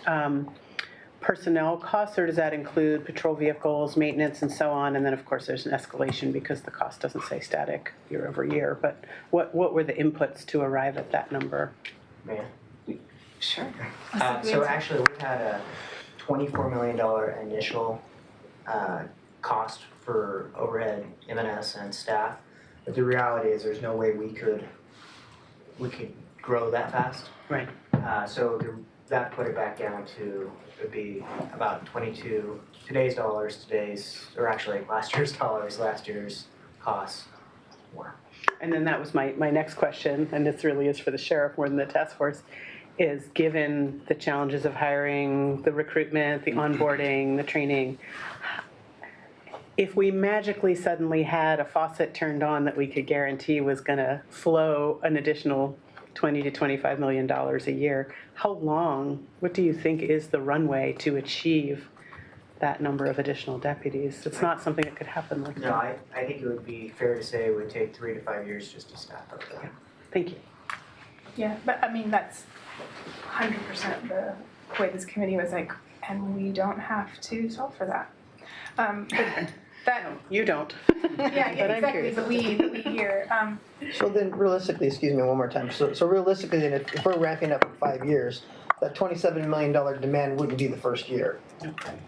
personnel costs, or does that include patrol vehicles, maintenance, and so on? And then, of course, there's an escalation because the cost doesn't stay static year over year. But what were the inputs to arrive at that number? Man. Sure. So actually, we had a $24 million initial cost for overhead, M&S, and staff. But the reality is there's no way we could grow that fast. Right. So that put it back down to, it would be about 22, today's dollars, or actually last year's dollars, last year's costs more. And then that was my next question, and this really is for the sheriff more than the task force, is given the challenges of hiring, the recruitment, the onboarding, the training, if we magically suddenly had a faucet turned on that we could guarantee was going to flow an additional $20 to $25 million a year, how long, what do you think is the runway to achieve that number of additional deputies? It's not something that could happen like No, that. I think it would be fair to say it would take 3 to 5 years just to staff up there. Thank you. Yeah, but I mean, that's 100% the way this committee was like, and we don't have to solve for that. But that, You don't. yeah, But I'm exactly, curious. but we hear, So then realistically, excuse me one more time, so realistically, then if we're ramping up for 5 years, that $27 million demand wouldn't be the first year.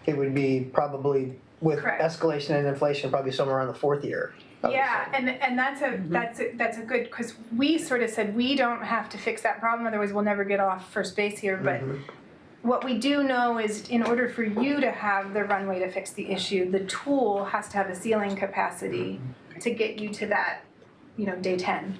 It would be probably with Correct. escalation and inflation, probably somewhere around the fourth year. I would yeah, say. and that's a good, because we sort of said, we don't have to fix that problem, otherwise we'll never get off first base here, but what we do know is in order for you to have the runway to fix the issue, the tool has to have a ceiling capacity to get you to that, day 10.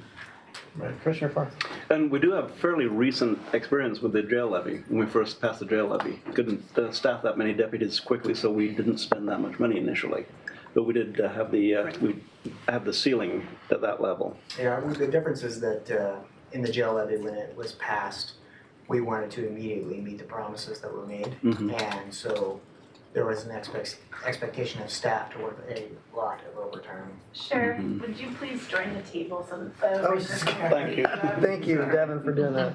Right, Commissioner Farr. And we do have fairly recent experience with the jail levy. When we first passed the jail levy, couldn't staff that many deputies quickly, so we didn't spend that much money initially. But we did have the ceiling at that level. Yeah, the difference is that in the jail levy, when it was passed, we wanted to immediately meet the promises that were made. And so there was an expectation of staff to work a lot of overtime. Sure. Would you please join the table so that Oh, thank you. Thank you, Devin, for doing that.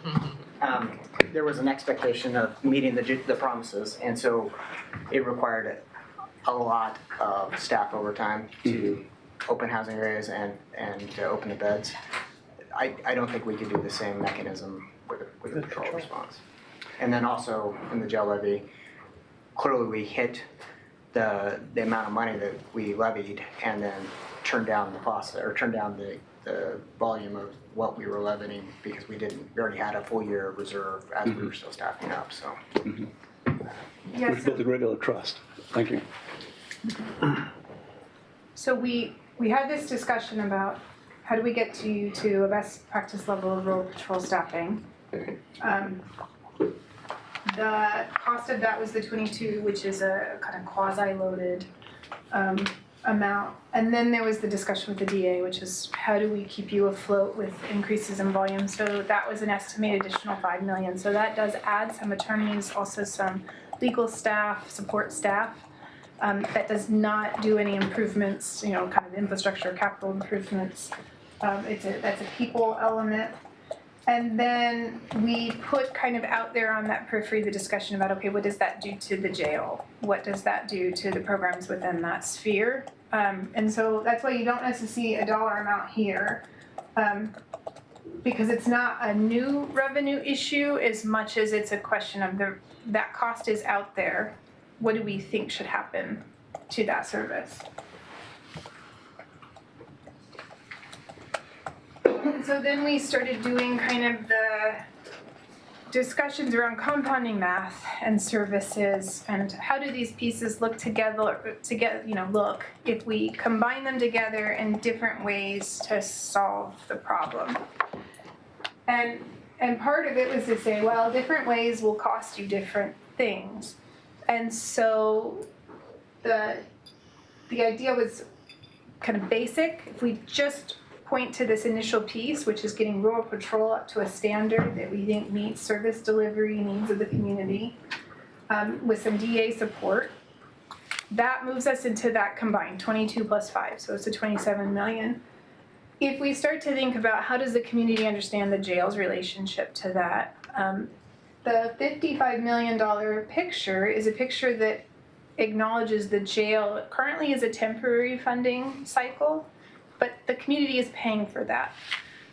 There was an expectation of meeting the promises, and so it required a lot of staff overtime to open housing areas and to open the beds. I don't think we could do the same mechanism with the patrol response. And then also in the jail levy, clearly we hit the amount of money that we levied and then turned down the faucet, or turned down the volume of what we were levying because we already had a full year of reserve as we were still staffing up, so. Yes. Which built a great deal of trust. Thank you. So we had this discussion about how do we get to a best practice level of rural patrol staffing. The cost of that was the 22, which is a kind of quasi-loaded amount. And then there was the discussion with the DA, which is how do we keep you afloat with increases in volume? So that was an estimated additional $5 million. So that does add some attorneys, also some legal staff, support staff. That does not do any improvements, kind of infrastructure, capital improvements. That's a people element. And then we put kind of out there on that periphery the discussion about, okay, what does that do to the jail? What does that do to the programs within that sphere? And so that's why you don't necessarily see a dollar amount here, because it's not a new revenue issue as much as it's a question of that cost is out there. What do we think should happen to that service? So then we started doing kind of the discussions around compounding math and services and how do these pieces look together, look if we combine them together in different ways to solve the problem. And part of it was to say, well, different ways will cost you different things. And so the idea was kind of basic. If we just point to this initial piece, which is getting rural patrol up to a standard that we think meets service delivery needs of the community, with some DA support, that moves us into that combined 22 plus 5, so it's a 27 million. If we start to think about how does the community understand the jail's relationship to that, the $55 million picture is a picture that acknowledges the jail currently is a temporary funding cycle, but the community is paying for that.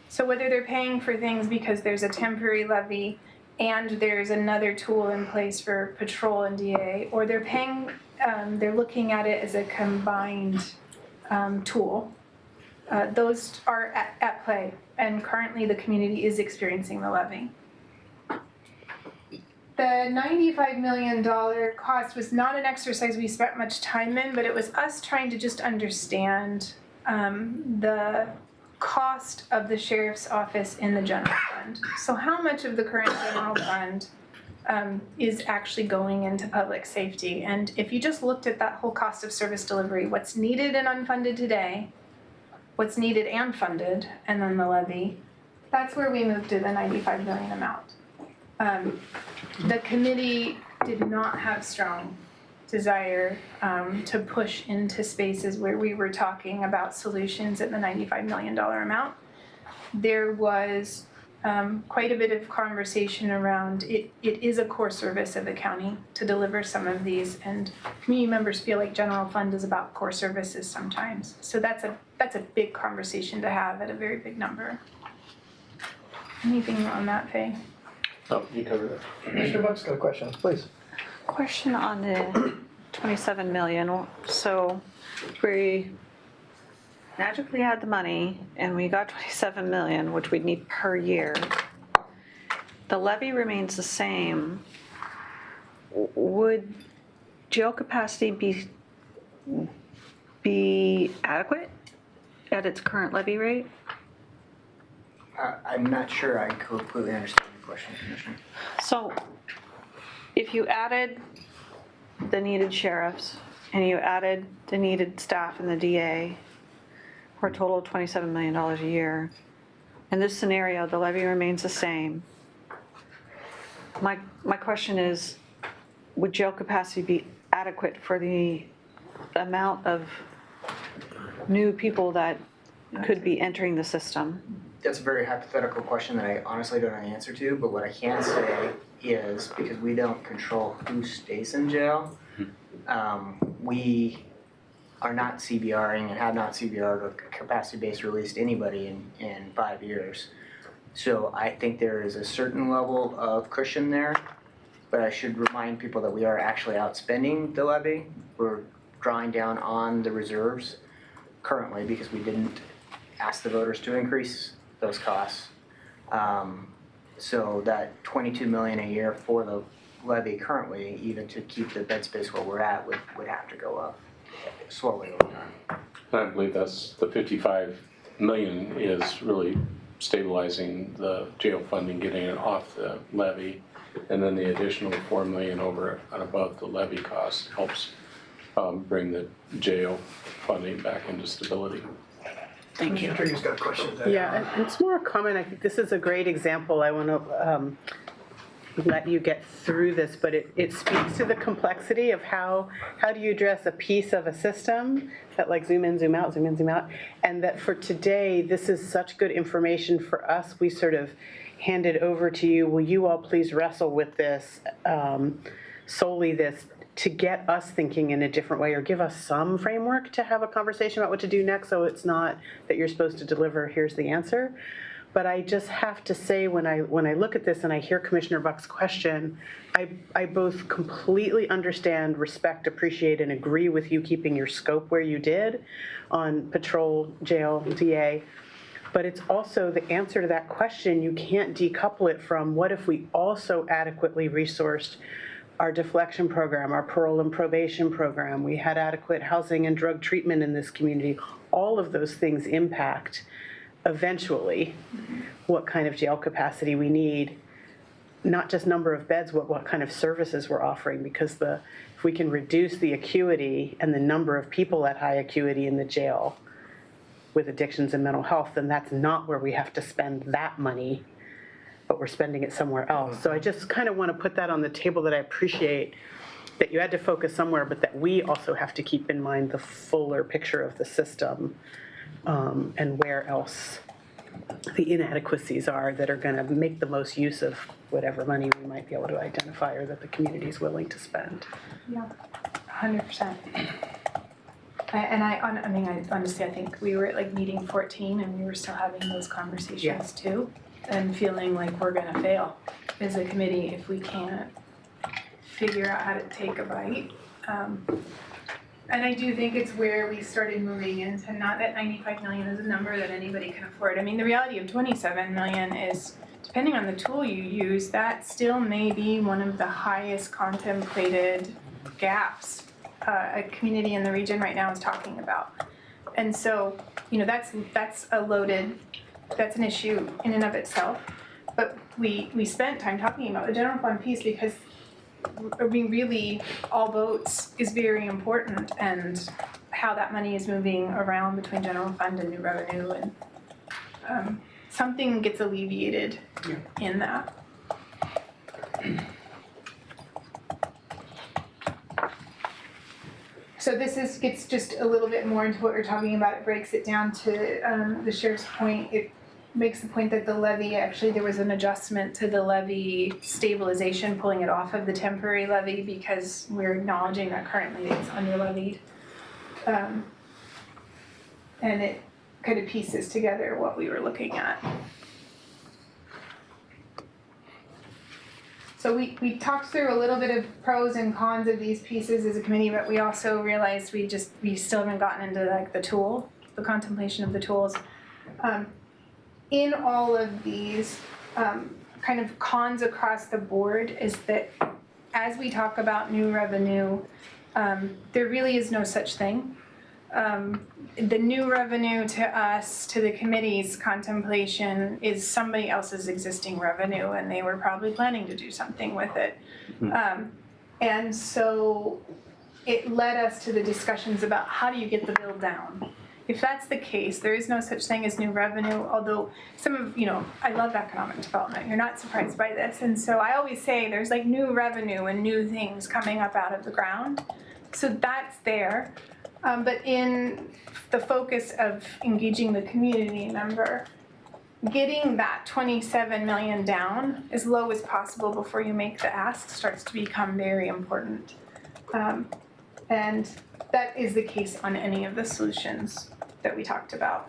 So whether they're paying for things because there's a temporary levy and there's another tool in place for patrol and DA, or they're paying, they're looking at it as a combined tool. Those are at play, and currently the community is experiencing the levy. The $95 million cost was not an exercise we spent much time in, but it was us trying to just understand the cost of the sheriff's office in the general fund. So how much of the current general fund is actually going into public safety? And if you just looked at that whole cost of service delivery, what's needed and unfunded today, what's needed and funded, and then the levy, that's where we moved to the 95 million amount. The committee did not have strong desire to push into spaces where we were talking about solutions at the $95 million amount. There was quite a bit of conversation around it is a core service of the county to deliver some of these, and community members feel like general fund is about core services sometimes. So that's a big conversation to have at a very big number. Anything on that, Faye? Oh, you covered it. Commissioner Buck's got a question, please. Question on the 27 million. So we magically had the money and we got 27 million, which we'd need per year. The levy remains the same. Would jail capacity be adequate at its current levy rate? I'm not sure I completely understand your question, Commissioner. So if you added the needed sheriffs and you added the needed staff in the DA for a total of $27 million a year, in this scenario, the levy remains the same. My question is, would jail capacity be adequate for the amount of new people that could be entering the system? That's a very hypothetical question that I honestly don't know the answer to, but what I can say is, because we don't control who stays in jail, we are not CBRing and have not CBR'd or capacity-based released anybody in 5 years. So I think there is a certain level of cushion there, but I should remind people that we are actually outspending the levy. We're drawing down on the reserves currently because we didn't ask the voters to increase those costs. So that 22 million a year for the levy currently, even to keep the bed space where we're at, would have to go up slowly over time. I believe that's the 55 million is really stabilizing the jail funding, getting it off the levy, and then the additional 4 million over and above the levy cost helps bring the jail funding back into stability. Thank you. Trigger's got a question there. Yeah, and it's more a comment. I think this is a great example. I want to let you get through this, but it speaks to the complexity of how do you address a piece of a system that like zoom in, zoom out, zoom in, zoom out, and that for today, this is such good information for us. We sort of hand it over to you. Will you all please wrestle with this, solely this, to get us thinking in a different way, or give us some framework to have a conversation about what to do next, so it's not that you're supposed to deliver, here's the answer. But I just have to say, when I look at this and I hear Commissioner Buck's question, I both completely understand, respect, appreciate, and agree with you keeping your scope where you did on patrol, jail, DA. But it's also the answer to that question, you can't decouple it from what if we also adequately resourced our deflection program, our parole and probation program, we had adequate housing and drug treatment in this community. All of those things impact eventually what kind of jail capacity we need, not just number of beds, what kind of services we're offering, because if we can reduce the acuity and the number of people at high acuity in the jail with addictions and mental health, then that's not where we have to spend that money, but we're spending it somewhere else. So I just kind of want to put that on the table, that I appreciate that you had to focus somewhere, but that we also have to keep in mind the fuller picture of the system, and where else the inadequacies are that are going to make the most use of whatever money we might be able to identify or that the community is willing to spend. Yeah, 100%. I mean, honestly, I think we were at like meeting 14 and we were still having those conversations too, and feeling like we're going to fail as a committee if we can't figure out how to take a bite. And I do think it's where we started moving into, not that 95 million is a number that anybody can afford. I mean, the reality of 27 million is, depending on the tool you use, that still may be one of the highest contemplated gaps a community in the region right now is talking about. And so, that's an issue in and of itself. But we spent time talking about the general fund piece because, really, all votes is very important, and how that money is moving around between general fund and new revenue, and something gets alleviated in that. So this gets just a little bit more into what we're talking about. It breaks it down to the sheriff's point. It makes the point that the levy, actually there was an adjustment to the levy stabilization, pulling it off of the temporary levy because we're acknowledging that currently it's under levied. And it kind of pieces together what we were looking at. So we talked through a little bit of pros and cons of these pieces as a committee, but we also realized we still haven't gotten into like the contemplation of the tools. In all of these kind of cons across the board is that as we talk about new revenue, there really is no such thing. The new revenue to us, to the committee's contemplation, is somebody else's existing revenue, and they were probably planning to do something with it. And so it led us to the discussions about how do you get the bill down? If that's the case, there is no such thing as new revenue, although some of, I love economic development. You're not surprised by this. And so I always say there's like new revenue and new things coming up out of the ground. So that's there. But in the focus of engaging the community member, getting that 27 million down as low as possible before you make the ask starts to become very important. And that is the case on any of the solutions that we talked about.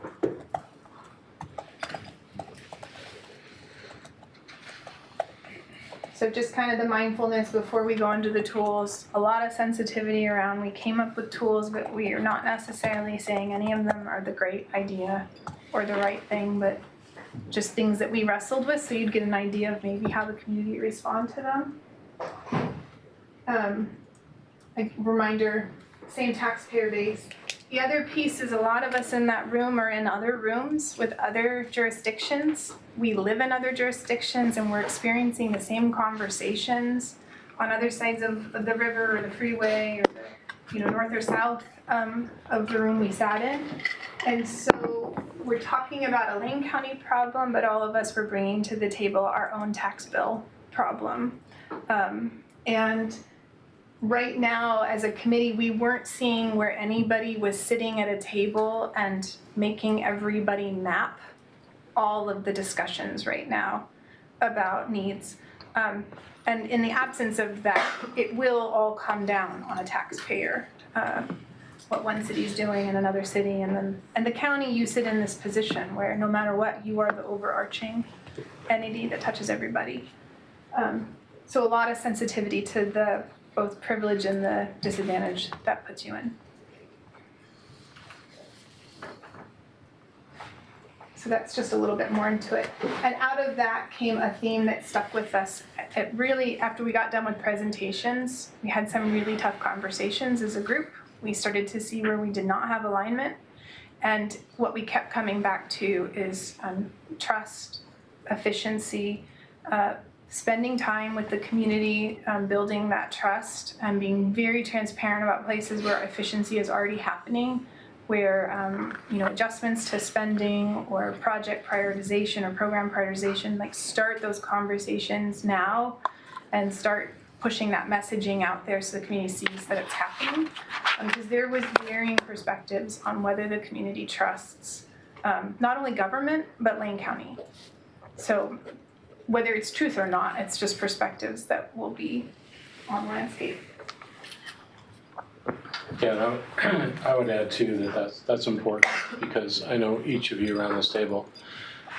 So just kind of the mindfulness before we go into the tools, a lot of sensitivity around, we came up with tools, but we are not necessarily saying any of them are the great idea or the right thing, but just things that we wrestled with so you'd get an idea of maybe how the community respond to them. A reminder, same taxpayer base. The other piece is a lot of us in that room are in other rooms with other jurisdictions. We live in other jurisdictions and we're experiencing the same conversations on other sides of the river or the freeway or the north or south of the room we sat in. And so we're talking about a Lane County problem, but all of us were bringing to the table our own tax bill problem. And right now, as a committee, we weren't seeing where anybody was sitting at a table and making everybody map all of the discussions right now about needs. And in the absence of that, it will all come down on a taxpayer, what one city's doing in another city. And the county, you sit in this position where no matter what, you are the overarching entity that touches everybody. So a lot of sensitivity to the both privilege and the disadvantage that puts you in. So that's just a little bit more into it. And out of that came a theme that stuck with us. It really, after we got done with presentations, we had some really tough conversations as a group. We started to see where we did not have alignment. And what we kept coming back to is trust, efficiency, spending time with the community, building that trust, and being very transparent about places where efficiency is already happening, where adjustments to spending or project prioritization or program prioritization, like start those conversations now and start pushing that messaging out there so the community sees that it's happening. Because there was varying perspectives on whether the community trusts not only government, but Lane County. So whether it's truth or not, it's just perspectives that will be on landscape. Yeah, and I would add too that's important because I know each of you around this table,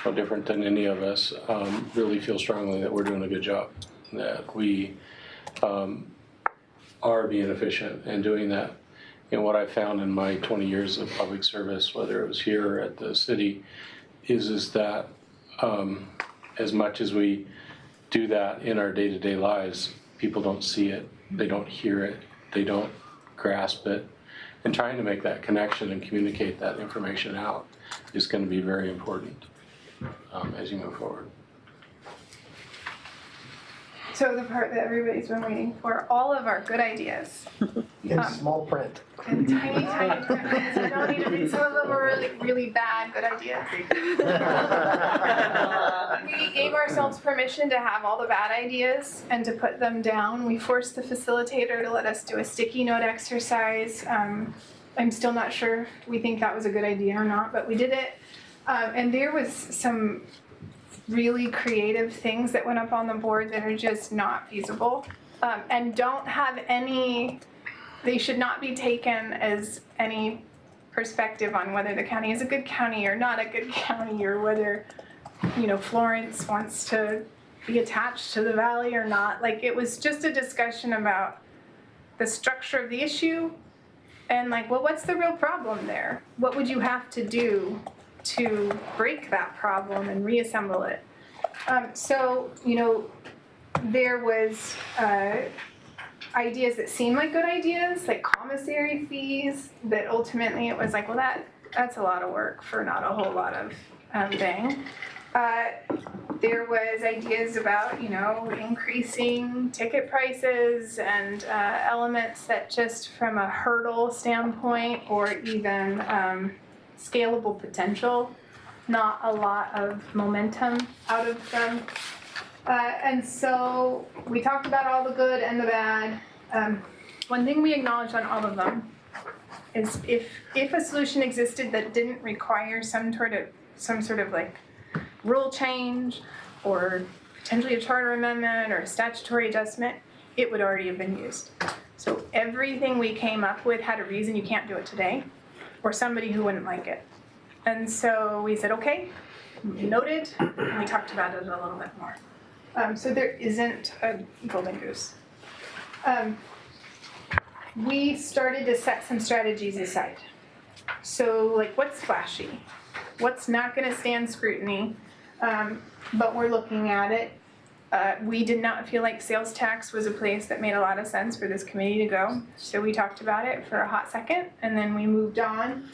no different than any of us, really feel strongly that we're doing a good job, that we are being efficient and doing that. And what I found in my 20 years of public service, whether it was here or at the city, is that as much as we do that in our day-to-day lives, people don't see it, they don't hear it, they don't grasp it. And trying to make that connection and communicate that information out is going to be very important as you move forward. So the part that everybody's been waiting for, all of our good ideas. In small print. In tiny, tiny print, because we don't need to read, some of them were really, really bad good ideas. We gave ourselves permission to have all the bad ideas and to put them down. We forced the facilitator to let us do a sticky note exercise. I'm still not sure we think that was a good idea or not, but we did it. And there was some really creative things that went up on the board that are just not feasible, and don't have any, they should not be taken as any perspective on whether the county is a good county or not a good county, or whether, you know, Florence wants to be attached to the valley or not. Like, it was just a discussion about the structure of the issue and like, well, what's the real problem there? What would you have to do to break that problem and reassemble it? So, you know, there was ideas that seemed like good ideas, like commissary fees, that ultimately it was like, well, that's a lot of work for not a whole lot of bang. There was ideas about, you know, increasing ticket prices and elements that just from a hurdle standpoint or even scalable potential, not a lot of momentum out of them. And so we talked about all the good and the bad. One thing we acknowledged on all of them is if a solution existed that didn't require some sort of like rule change or potentially a charter amendment or a statutory adjustment, it would already have been used. So everything we came up with had a reason you can't do it today, or somebody who wouldn't like it. And so we said, okay, noted, and we talked about it a little bit more. So there isn't a golden goose. We started to set some strategies aside. So like, what's flashy? What's not gonna stand scrutiny? But we're looking at it. We did not feel like sales tax was a place that made a lot of sense for this committee to go. So we talked about it for a hot second, and then we moved on.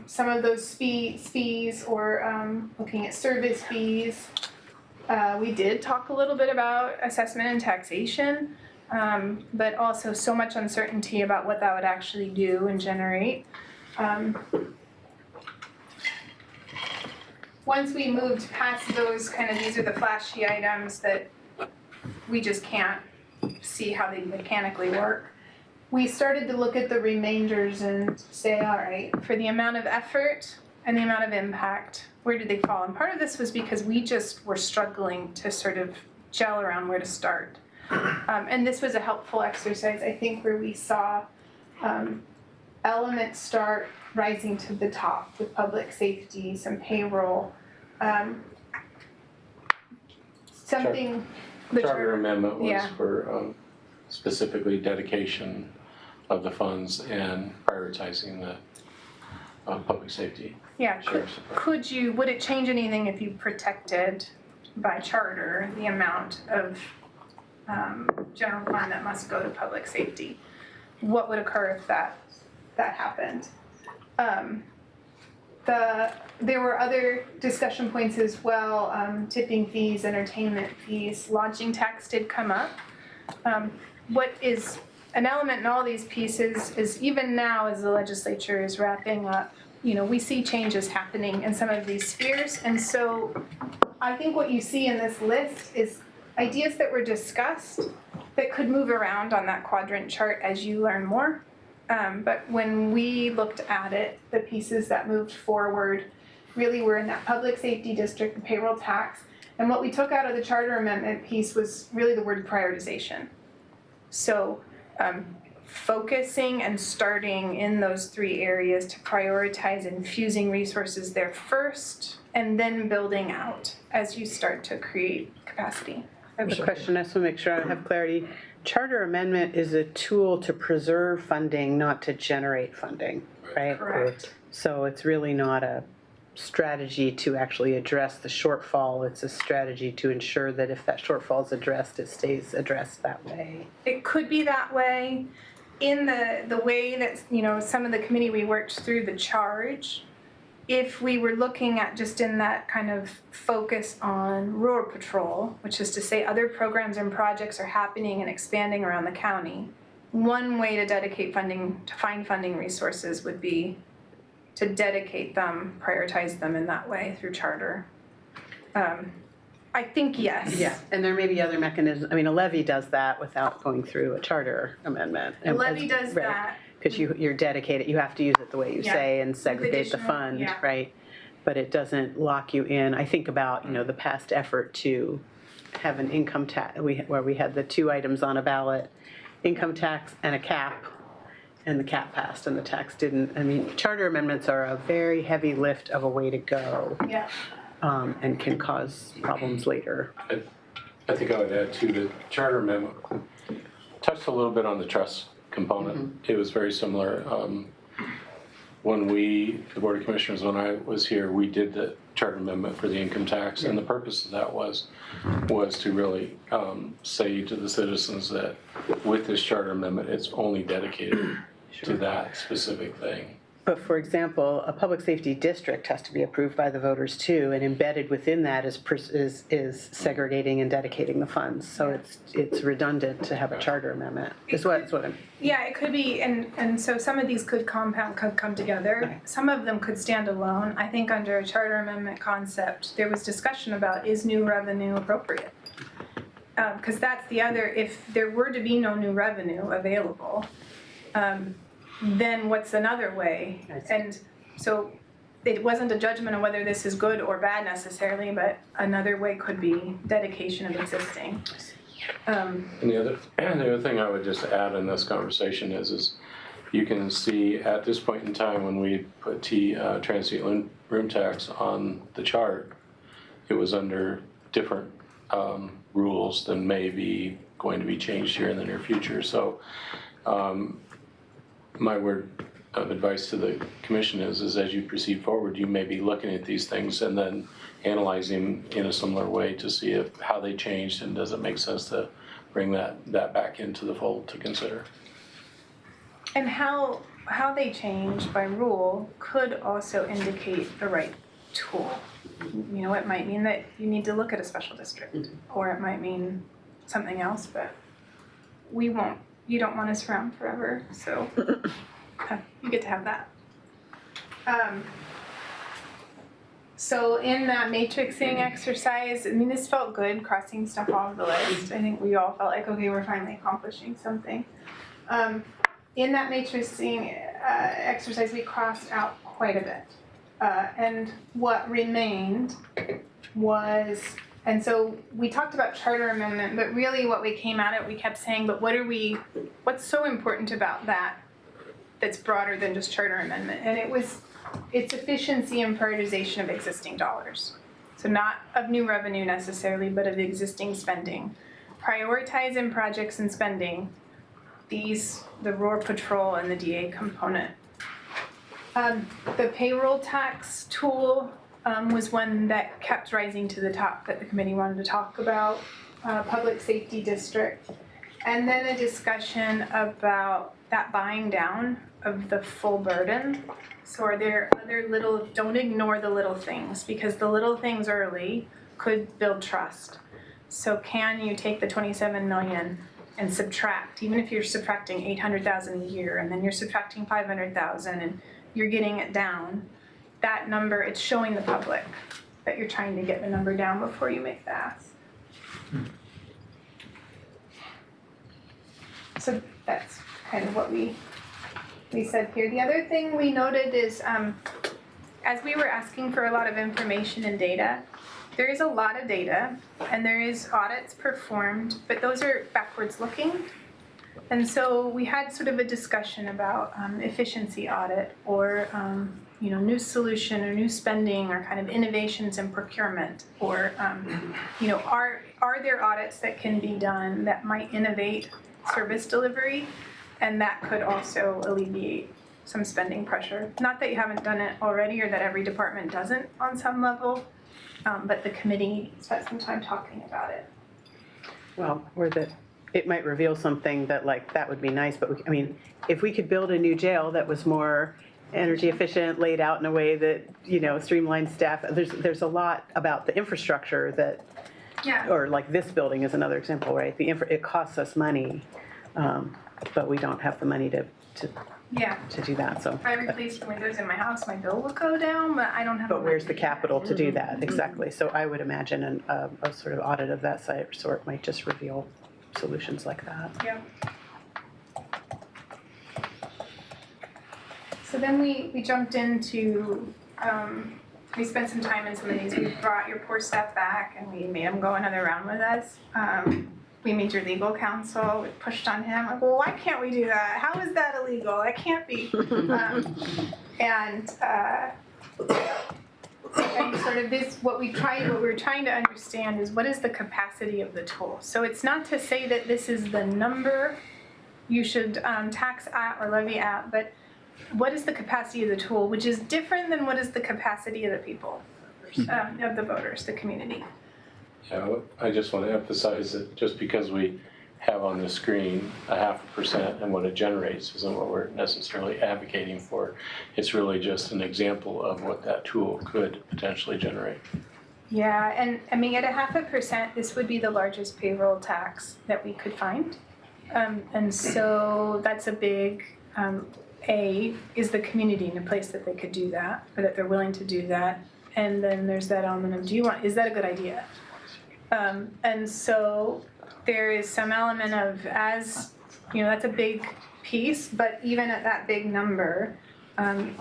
Some of those fees or looking at service fees. We did talk a little bit about assessment and taxation, but also so much uncertainty about what that would actually do and generate. Once we moved past those these are the flashy items that we just can't see how they mechanically work, we started to look at the remainders and say, all right, for the amount of effort and the amount of impact, where did they fall? And part of this was because we just were struggling to sort of gel around where to start. And this was a helpful exercise, I think, where we saw elements start rising to the top with public safety, some payroll, something. The charter amendment was yeah. for specifically dedication of the funds and prioritizing the public safety. Yeah, would it change anything if you protected by charter the amount of general fund that must go to public safety? What would occur if that happened? There were other discussion points as well, tipping fees, entertainment fees, lodging tax did come up. What is an element in all these pieces is even now as the legislature is wrapping up, you know, we see changes happening in some of these spheres. And so I think what you see in this list is ideas that were discussed that could move around on that quadrant chart as you learn more. But when we looked at it, the pieces that moved forward really were in that public safety district and payroll tax. And what we took out of the charter amendment piece was really the word prioritization. So focusing and starting in those three areas to prioritize infusing resources there first, and then building out as you start to create capacity. I have a question. I just want to make sure I have clarity. Charter amendment is a tool to preserve funding, not to generate funding, right? Correct. So it's really not a strategy to actually address the shortfall. It's a strategy to ensure that if that shortfall is addressed, it stays addressed that way. It could be that way. in the way that, some of the committee, we worked through the charge, if we were looking at just in that kind of focus on rural patrol, which is to say other programs and projects are happening and expanding around the county, one way to dedicate funding, to find funding resources would be to dedicate them, prioritize them in that way through charter. I think yes. Yeah, and there may be other mechanisms. I mean, a levy does that without going through a charter amendment. A levy does that. Because you're dedicated, you have to use it the way you say and segregate the fund, right? But it doesn't lock you in. I think about, the past effort to have an income tax, where we had the two items on a ballot, income tax and a cap, and the cap passed and the tax didn't. I mean, charter amendments are a very heavy lift of a way to go. Yeah. And can cause problems later. I think I would add too, the charter amendment touched a little bit on the trust component. It was very similar. When the Board of Commissioners, when I was here, we did the charter amendment for the income tax, and the purpose of that was to really say to the citizens that with this charter amendment, it's only dedicated to that specific thing. But for example, a public safety district has to be approved by the voters too, and embedded within that is segregating and dedicating the funds. So it's redundant to have a charter amendment. Is what I'm. Yeah, it could be, and so some of these could come together. Okay. Some of them could stand alone. I think under a charter amendment concept, there was discussion about, is new revenue appropriate? Because that's the other, if there were to be no new revenue available, then what's another way? And so it wasn't a judgment of whether this is good or bad necessarily, but another way could be dedication of existing. And the other thing I would just add in this conversation is you can see at this point in time when we put transient room tax on the chart, it was under different rules than may be going to be changed here in the near future. So my word of advice to the commission is as you proceed forward, you may be looking at these things and then analyzing in a similar way to see how they changed and does it make sense to bring that back into the fold to consider. And how they change by rule could also indicate the right tool. It might mean that you need to look at a special district, or it might mean something else, but you don't want us around forever, so you get to have that. So in that matrixing exercise, this felt good, crossing stuff off the list. I think we all felt like, okay, we're finally accomplishing something. In that matrixing exercise, we crossed out quite a bit. And what remained was, and so we talked about charter amendment, but really what we came at it, we kept saying, but what's so important about that that's broader than just charter amendment? And it's efficiency and prioritization of existing dollars. So not of new revenue necessarily, but of existing spending. Prioritize in projects and spending the rural patrol and the DA component. The payroll tax tool was one that kept rising to the top that the committee wanted to talk about, public safety district. And then a discussion about that buying down of the full burden. So are there other don't ignore the little things, because the little things early could build trust. So can you take the 27 million and subtract, even if you're subtracting 800,000 a year, and then you're subtracting 500,000 and you're getting it down, that number, it's showing the public that you're trying to get the number down before you make the ask. So that's kind of what we said here. The other thing we noted is, as we were asking for a lot of information and data, there is a lot of data and there is audits performed, but those are backwards looking. And so we had sort of a discussion about efficiency audit or new solution or new spending or kind of innovations in procurement, or are there audits that can be done that might innovate service delivery, and that could also alleviate some spending pressure. Not that you haven't done it already or that every department doesn't on some level, but the committee spent some time talking about it. Well, were the it might reveal something that like, that would be nice, but I mean, if we could build a new jail that was more energy efficient, laid out in a way that, streamlined staff, there's a lot about the infrastructure that, Yeah. or like this building is another example, right? It costs us money, but we don't have the money to Yeah. do that, so. If I replaced the windows in my house, my bill would go down, but I don't have. But where's the capital to do that? Exactly. So I would imagine a sort of audit of that sort might just reveal solutions like that. Yeah. So then we jumped into, we spent some time in some of these. We brought your poor staff back and we made him go another round with us. We made your legal counsel, we pushed on him, like, well, why can't we do that? How is that illegal? That can't be. And sort of this, what we're trying to understand is what is the capacity of the tool? So it's not to say that this is the number you should tax at or levy at, but what is the capacity of the tool, which is different than what is the capacity of the people, of the voters, the community. Yeah, I just want to emphasize that just because we have on the screen 0.5% and what it generates isn't what we're necessarily advocating for. It's really just an example of what that tool could potentially generate. Yeah, and I mean, at 0.5%, this would be the largest payroll tax that we could find. And so that's a big, is the community in a place that they could do that, or that they're willing to do that? And then there's that element of, is that a good idea? And so there is some element of, that's a big piece, but even at that big number, the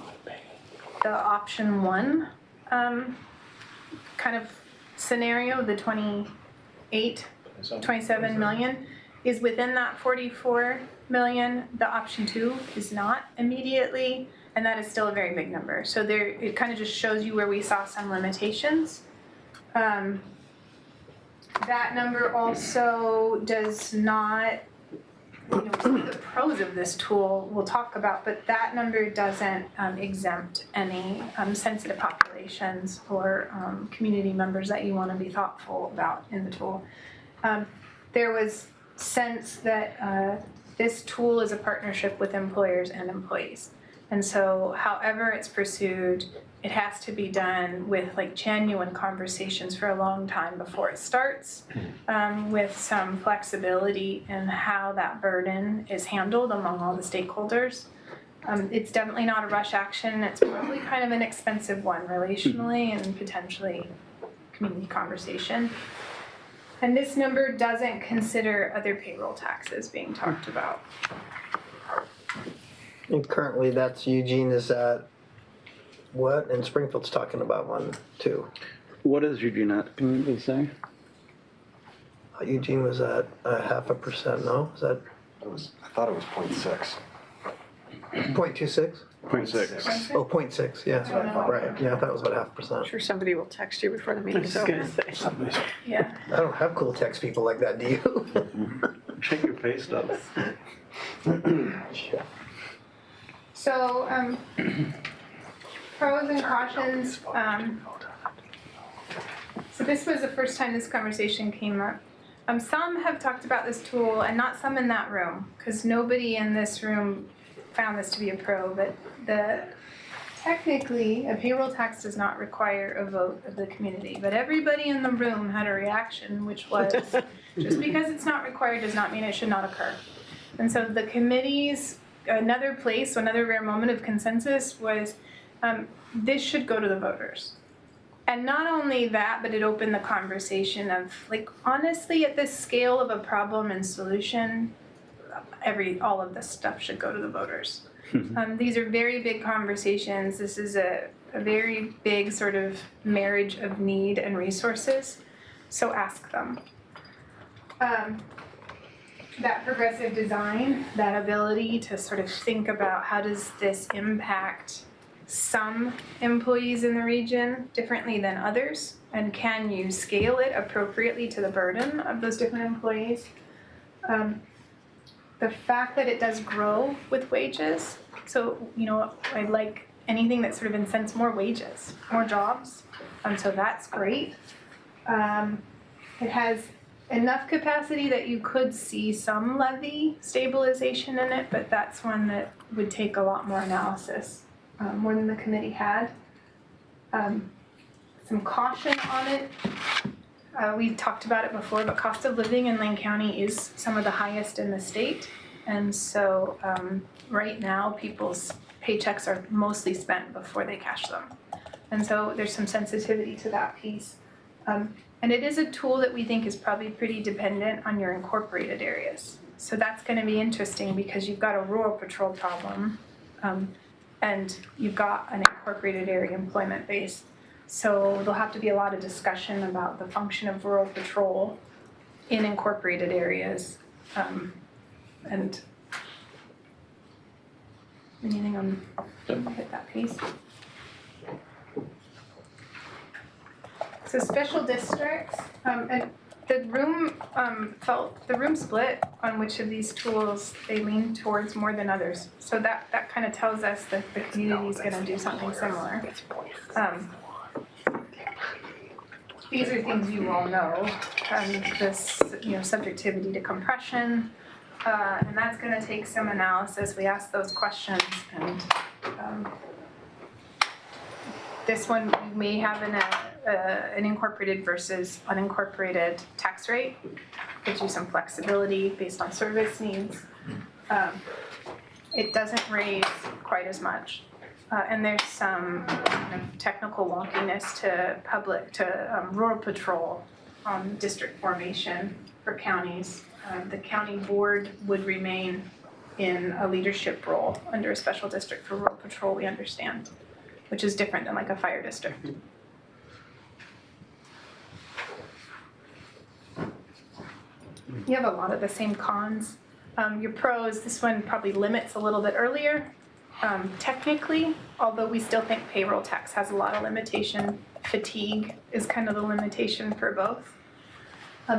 option one kind of scenario, the 27 million, is within that 44 million. The option two is not immediately, and that is still a very big number. So it kind of just shows you where we saw some limitations. That number also does not, some of the pros of this tool we'll talk about, but that number doesn't exempt any sensitive populations or community members that you want to be thoughtful about in the tool. There was sense that this tool is a partnership with employers and employees. And so however it's pursued, it has to be done with like genuine conversations for a long time before it starts, with some flexibility in how that burden is handled among all the stakeholders. It's definitely not a rush action. It's probably kind of an expensive one relationally and potentially community conversation. And this number doesn't consider other payroll taxes being talked about. And currently, that's Eugene is at what? And Springfield's talking about one, too. What is Eugene at? Can you say? Eugene was at 0.5%, no? Is that? I thought it was 0.6. 0.26? 0.6. Oh, 0.6, yeah. Right, yeah, I thought it was about 0.5%. I'm sure somebody will text you before the meeting's over. Yeah. I don't have cool text people like that, do you? Check your pay stubs. So, pros and cautions. So this was the first time this conversation came up. Some have talked about this tool, and not some in that room, because nobody in this room found this to be a pro, but technically, a payroll tax does not require a vote of the community, but everybody in the room had a reaction, which was, just because it's not required does not mean it should not occur. And so the committee's, another rare moment of consensus was, this should go to the voters. And not only that, but it opened the conversation of, like, honestly, at this scale of a problem and solution, all of this stuff should go to the voters. These are very big conversations. This is a very big sort of marriage of need and resources. So ask them. That progressive design, that ability to sort of think about how does this impact some employees in the region differently than others, and can you scale it appropriately to the burden of those different employees? The fact that it does grow with wages, so I like anything that sort of incents more wages, more jobs, so that's great. It has enough capacity that you could see some levy stabilization in it, but that's one that would take a lot more analysis, more than the committee had. Some caution on it. We talked about it before, but cost of living in Lane County is some of the highest in the state. And so right now, people's paychecks are mostly spent before they cash them. And so there's some sensitivity to that piece. And it is a tool that we think is probably pretty dependent on your incorporated areas. So that's going to be interesting because you've got a rural patrol problem and you've got an incorporated area employment base. So there'll have to be a lot of discussion about the function of rural patrol in incorporated areas. And anything on hit that piece? So special districts, and the room split on which of these tools they lean towards more than others. So that kind of tells us that the community is going to do something similar. These are things you all know, this subjectivity to compression, and that's going to take some analysis. We asked those questions, and this one we may have an incorporated versus unincorporated tax rate. Gives you some flexibility based on service needs. It doesn't raise quite as much. And there's some kind of technical wonkiness to rural patrol on district formation for counties. The county board would remain in a leadership role under a special district for rural patrol, we understand, which is different than like a fire district. You have a lot of the same cons. Your pros, this one probably limits a little bit earlier. Technically, although we still think payroll tax has a lot of limitation, fatigue is kind of the limitation for both.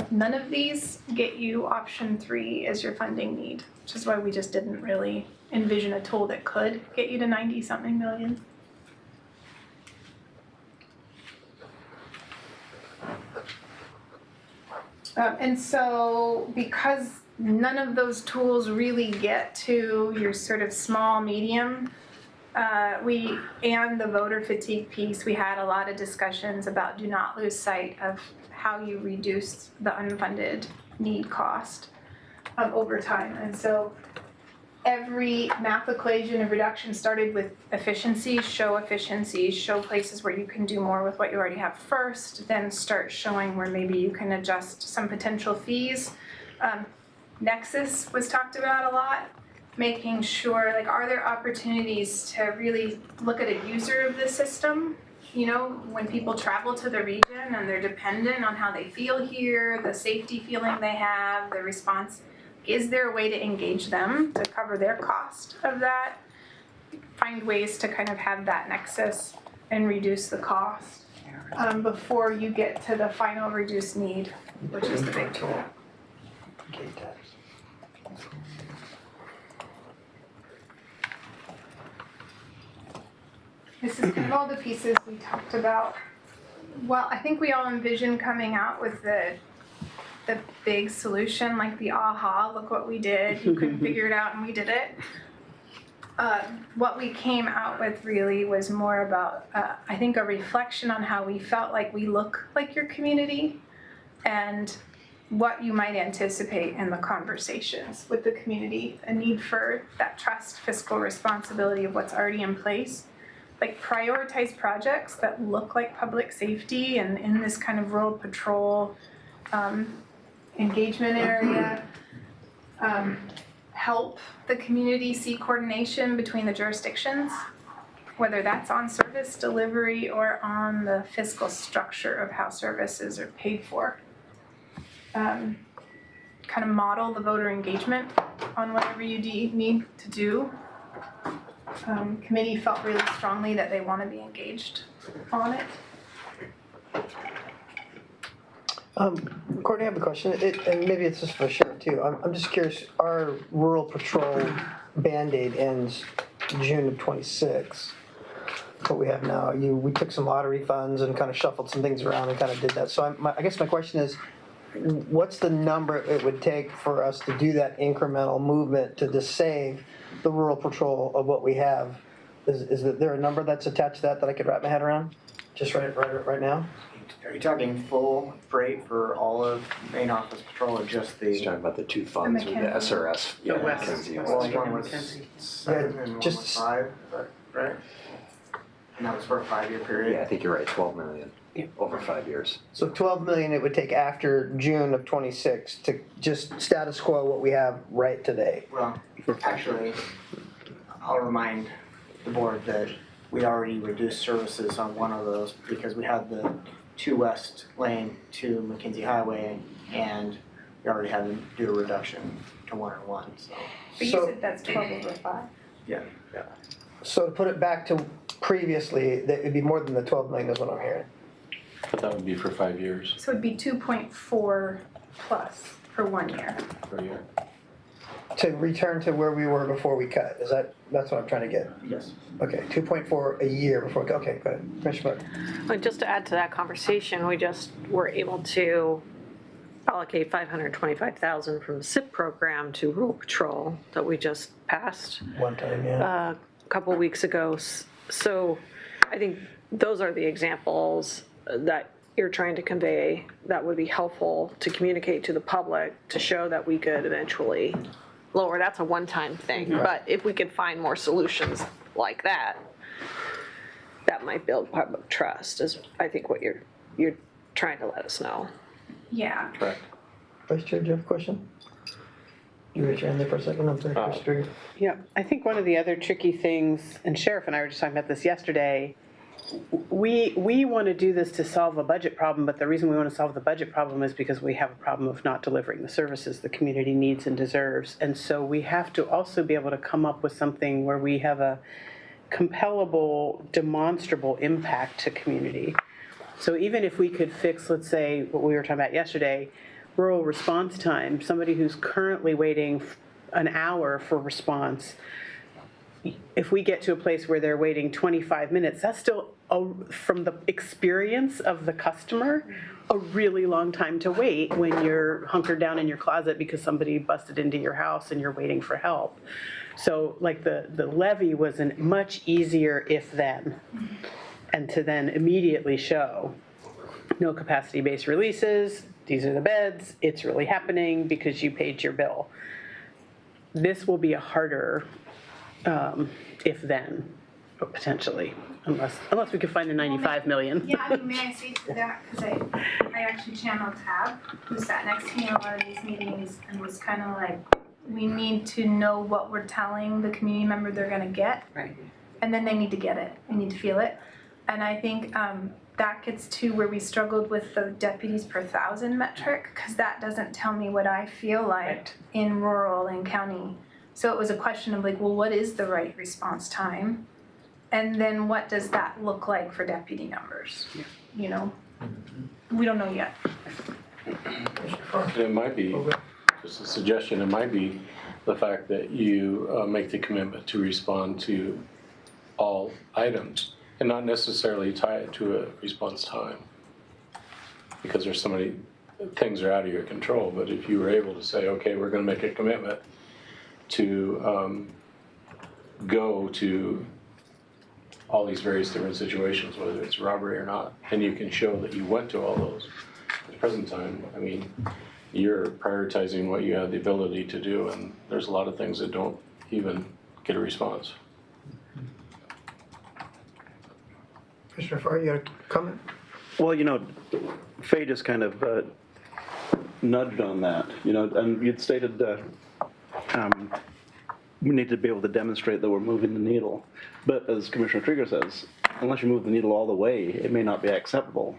None of these get you option 3 as your funding need, which is why we just didn't really envision a tool that could get you to 90-something million. And so because none of those tools really get to your sort of small, medium, and the voter fatigue piece, we had a lot of discussions about do not lose sight of how you reduce the unfunded need cost over time. And so every math equation of reduction started with efficiencies, show places where you can do more with what you already have first, then start showing where maybe you can adjust some potential fees. Nexus was talked about a lot, making sure, like, are there opportunities to really look at a user of the system? You know, when people travel to the region and they're dependent on how they feel here, the safety feeling they have, the response, is there a way to engage them to cover their cost of that? Find ways to kind of have that nexus and reduce the cost before you get to the final reduced need, which is the big tool. This is kind of all the pieces we talked about. Well, I think we all envision coming out with the big solution, like the aha, look what we did, you couldn't figure it out and we did it. What we came out with really was more about, I think, a reflection on how we felt like we look like your community and what you might anticipate in the conversations with the community, a need for that trust, fiscal responsibility of what's already in place. Like prioritize projects that look like public safety and in this kind of rural patrol engagement area. Help the community see coordination between the jurisdictions, whether that's on service delivery or on the fiscal structure of how services are paid for. Kind of model the voter engagement on whatever you need to do. Committee felt really strongly that they want to be engaged on it. Courtney, I have a question, and maybe it's just for Sheriff too. I'm just curious, our rural patrol Band-Aid ends June of 26. What we have now, we took some lottery funds and kind of shuffled some things around and kind of did that. So I guess my question is, what's the number it would take for us to do that incremental movement to just save the rural patrol of what we have? Is there a number that's attached to that I could wrap my head around, just right now? Are you talking full freight for all of main office patrol or just the? He's talking about the two funds with the SRS. The West. Mackenzie. Well, one was Mackenzie. 7 and one just- was 5, is that right? And that was for a 5-year period? Yeah, I think you're right, 12 million over 5 years. So 12 million it would take after June of 26 to just status quo what we have right today. Well, actually, I'll remind the board that we already reduced services on one of those because we had the 2 West lane to Mackenzie Highway, and we already had to do a reduction to 1 and 1, so. But you said that's 12 over 5. Yeah. So to put it back to previously, that it'd be more than the 12 million is what I'm hearing. But that would be for 5 years So it'd be 2.4 plus for 1 year. per year. To return to where we were before we cut, that's what I'm trying to get? Yes. Okay, 2.4 a year before, okay, go ahead. Commissioner Buck. Well, just to add to that conversation, we just were able to allocate $525,000 from the SIP program to rural patrol that we just passed One time, yeah. a couple weeks ago. So I think those are the examples that you're trying to convey that would be helpful to communicate to the public to show that we could eventually lower. That's a one-time thing. But if we could find more solutions like that, that might build public trust, is I think what you're trying to let us know. Yeah. Correct. Vice Chair, do you have a question? You raise your hand there for a second, I'm sorry, Commissioner Trigger. Yeah, I think one of the other tricky things, and Sheriff and I were just talking about this yesterday, we want to do this to solve a budget problem, but the reason we want to solve the budget problem is because we have a problem of not delivering the services the community needs and deserves. And so we have to also be able to come up with something where we have a compellable, demonstrable impact to community. So even if we could fix, let's say, what we were talking about yesterday, rural response time, somebody who's currently waiting an hour for response, if we get to a place where they're waiting 25 minutes, that's still, from the experience of the customer, a really long time to wait when you're hunkered down in your closet because somebody busted into your house and you're waiting for help. So like the levy was a much easier if-then, and to then immediately show no capacity-based releases, these are the beds, it's really happening because you paid your bill. This will be a harder if-then, potentially, unless we could find the 95 million. Yeah, I mean, may I say to that, because I actually channeled Tab, who sat next to me in a lot of these meetings and was kind of like, we need to know what we're telling the community member they're gonna get. Right. And then they need to get it, they need to feel it. And I think that gets to where we struggled with the deputies per 1,000 metric, because that doesn't tell me what I feel like in rural and county. So it was a question of like, well, what is the right response time? And then what does that look like for deputy numbers? You know, we don't know yet. And it might be, just a suggestion, it might be the fact that you make the commitment to respond to all items and not necessarily tie it to a response time. Because there's so many things are out of your control, but if you were able to say, okay, we're gonna make a commitment to go to all these various different situations, whether it's robbery or not, and you can show that you went to all those. At the present time, I mean, you're prioritizing what you have the ability to do, and there's a lot of things that don't even get a response. Commissioner Farr, you got a comment? Well, you know, Faye just kind of nudged on that, you know, and you'd stated we need to be able to demonstrate that we're moving the needle. But as Commissioner Trigger says, unless you move the needle all the way, it may not be acceptable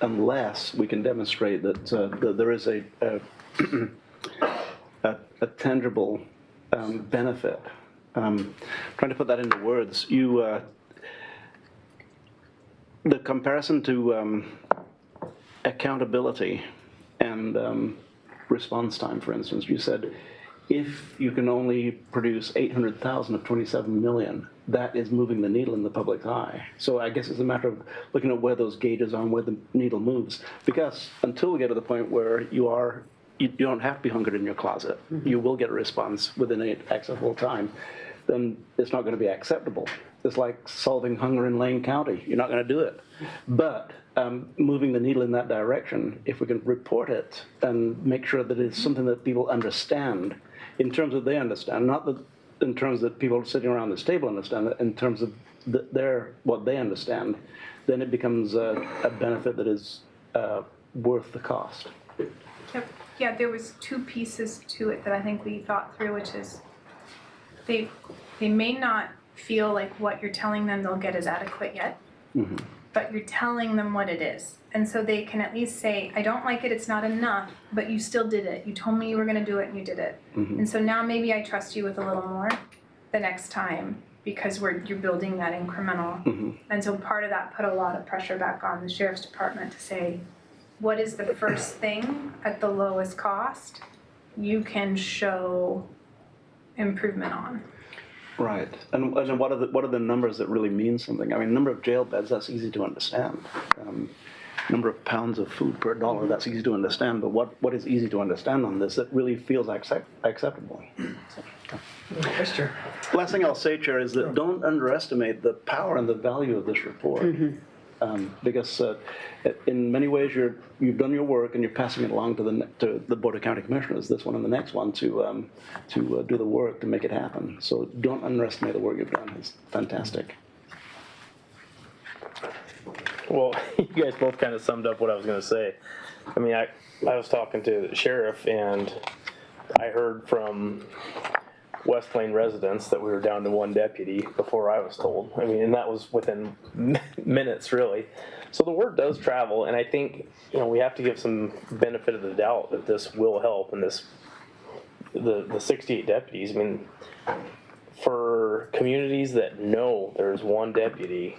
unless we can demonstrate that there is a tangible benefit. Trying to put that into words, the comparison to accountability and response time, for instance, you said if you can only produce 800,000 of 27 million, that is moving the needle in the public's eye. So I guess it's a matter of looking at where those gauges are and where the needle moves. Because until we get to the point where you don't have to be hunkered in your closet, you will get a response within an acceptable time, then it's not going to be acceptable. It's like solving hunger in Lane County. You're not going to do it. But moving the needle in that direction, if we can report it and make sure that it's something that people understand, in terms of they understand, not that in terms that people sitting around this table understand it, in terms of what they understand, then it becomes a benefit that is worth the cost. Yep. Yeah, there was two pieces to it that I think we thought through, which is they may not feel like what you're telling them they'll get is adequate yet, but you're telling them what it is. And so they can at least say, I don't like it, it's not enough, but you still did it. You told me you were gonna do it and you did it. And so now maybe I trust you with a little more the next time because you're building that incremental. And so part of that put a lot of pressure back on the sheriff's department to say, what is the first thing at the lowest cost you can show improvement on? Right. And what are the numbers that really mean something? I mean, number of jail beds, that's easy to understand. Number of pounds of food per dollar, that's easy to understand. But what is easy to understand on this that really feels acceptable? Mr. Last thing I'll say, Chair, is that don't underestimate the power and the value of this report. Because in many ways you've done your work and you're passing it along to the Board of County Commissioners, this one and the next one, to do the work to make it happen. So don't underestimate the work you've done. It's fantastic. Well, you guys both kind of summed up what I was going to say. I mean, I was talking to the sheriff, and I heard from West Plain residents that we were down to one deputy before I was told. I mean, and that was within minutes, really. So the word does travel, and I think, we have to give some benefit of the doubt that this will help, and the 68 deputies. I mean, for communities that know there's one deputy,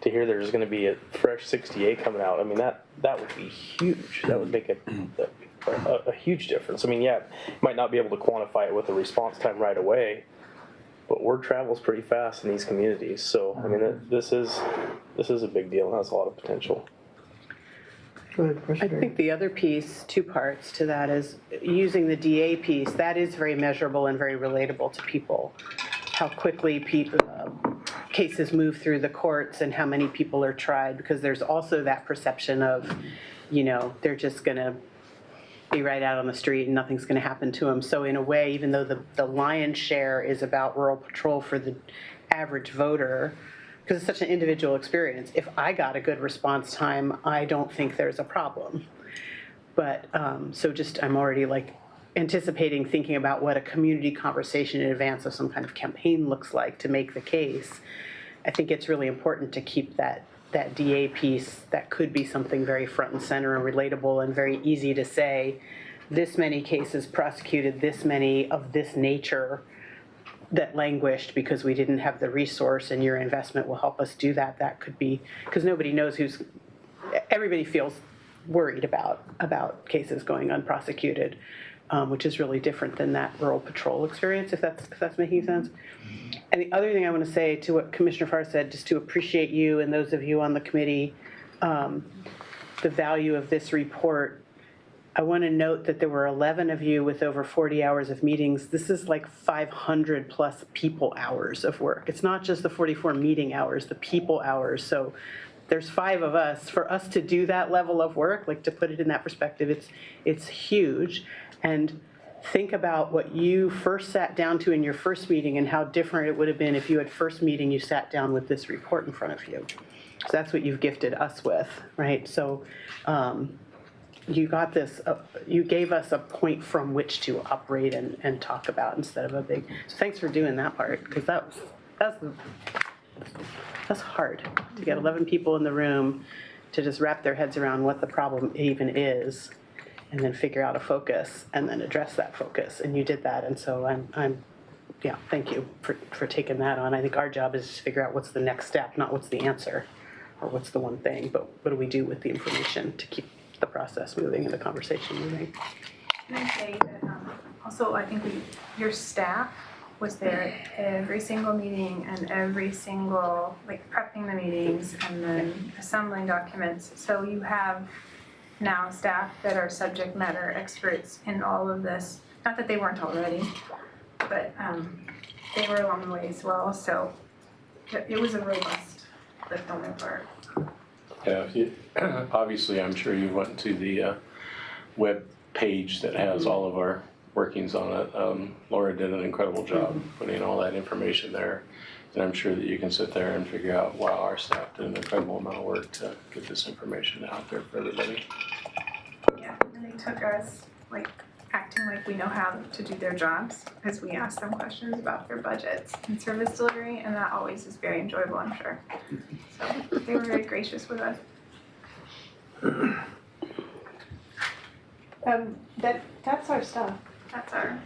to hear there's going to be a fresh 68 coming out, I mean, that would be huge. That would make a huge difference. I mean, yeah, you might not be able to quantify it with a response time right away, but word travels pretty fast in these communities. So, I mean, this is a big deal and has a lot of potential. I think the other piece, two parts to that, is using the DA piece. That is very measurable and very relatable to people. How quickly cases move through the courts and how many people are tried, because there's also that perception of, they're just going to be right out on the street and nothing's going to happen to them. So in a way, even though the lion's share is about rural patrol for the average voter, because it's such an individual experience, if I got a good response time, I don't think there's a problem. But so just I'm already anticipating thinking about what a community conversation in advance of some kind of campaign looks like to make the case. I think it's really important to keep that DA piece that could be something very front and center and relatable and very easy to say, this many cases prosecuted, this many of this nature that languished because we didn't have the resource, and your investment will help us do that. That could be, because nobody knows everybody feels worried about cases going unprosecuted, which is really different than that rural patrol experience, if that's making sense. And the other thing I want to say to what Commissioner Farr said, just to appreciate you and those of you on the committee, the value of this report. I want to note that there were 11 of you with over 40 hours of meetings. This is like 500 plus people hours of work. It's not just the 44 meeting hours, the people hours. So there's 5 of us. For us to do that level of work, to put it in that perspective, it's huge. And think about what you first sat down to in your first meeting and how different it would have been if you had first meeting you sat down with this report in front of you. So that's what you've gifted us with, right? So you got this, you gave us a point from which to operate and talk about instead of a big, so thanks for doing that part, because that's hard to get 11 people in the room to just wrap their heads around what the problem even is, and then figure out a focus and then address that focus. And you did that. And so thank you for taking that on. I think our job is to figure out what's the next step, not what's the answer or what's the one thing, but what do we do with the information to keep the process moving and the conversation moving. Can I say that Also, I think your staff was there at every single meeting and every single, like prepping the meetings and then assembling documents. So you have now staff that are subject matter experts in all of this. Not that they weren't already, but they were along the way as well. So it was a robust lift on their part. Yeah, obviously, I'm sure you went to the web page that has all of our workings on it. Laura did an incredible job putting all that information there. And I'm sure that you can sit there and figure out, wow, our staff did an incredible amount of work to get this information out there for everybody. Yeah, and they took us like acting like we know how to do their jobs because we asked them questions about their budgets and service delivery, and that always is very enjoyable, I'm sure. So they were very gracious with us. That's our stuff. That's our.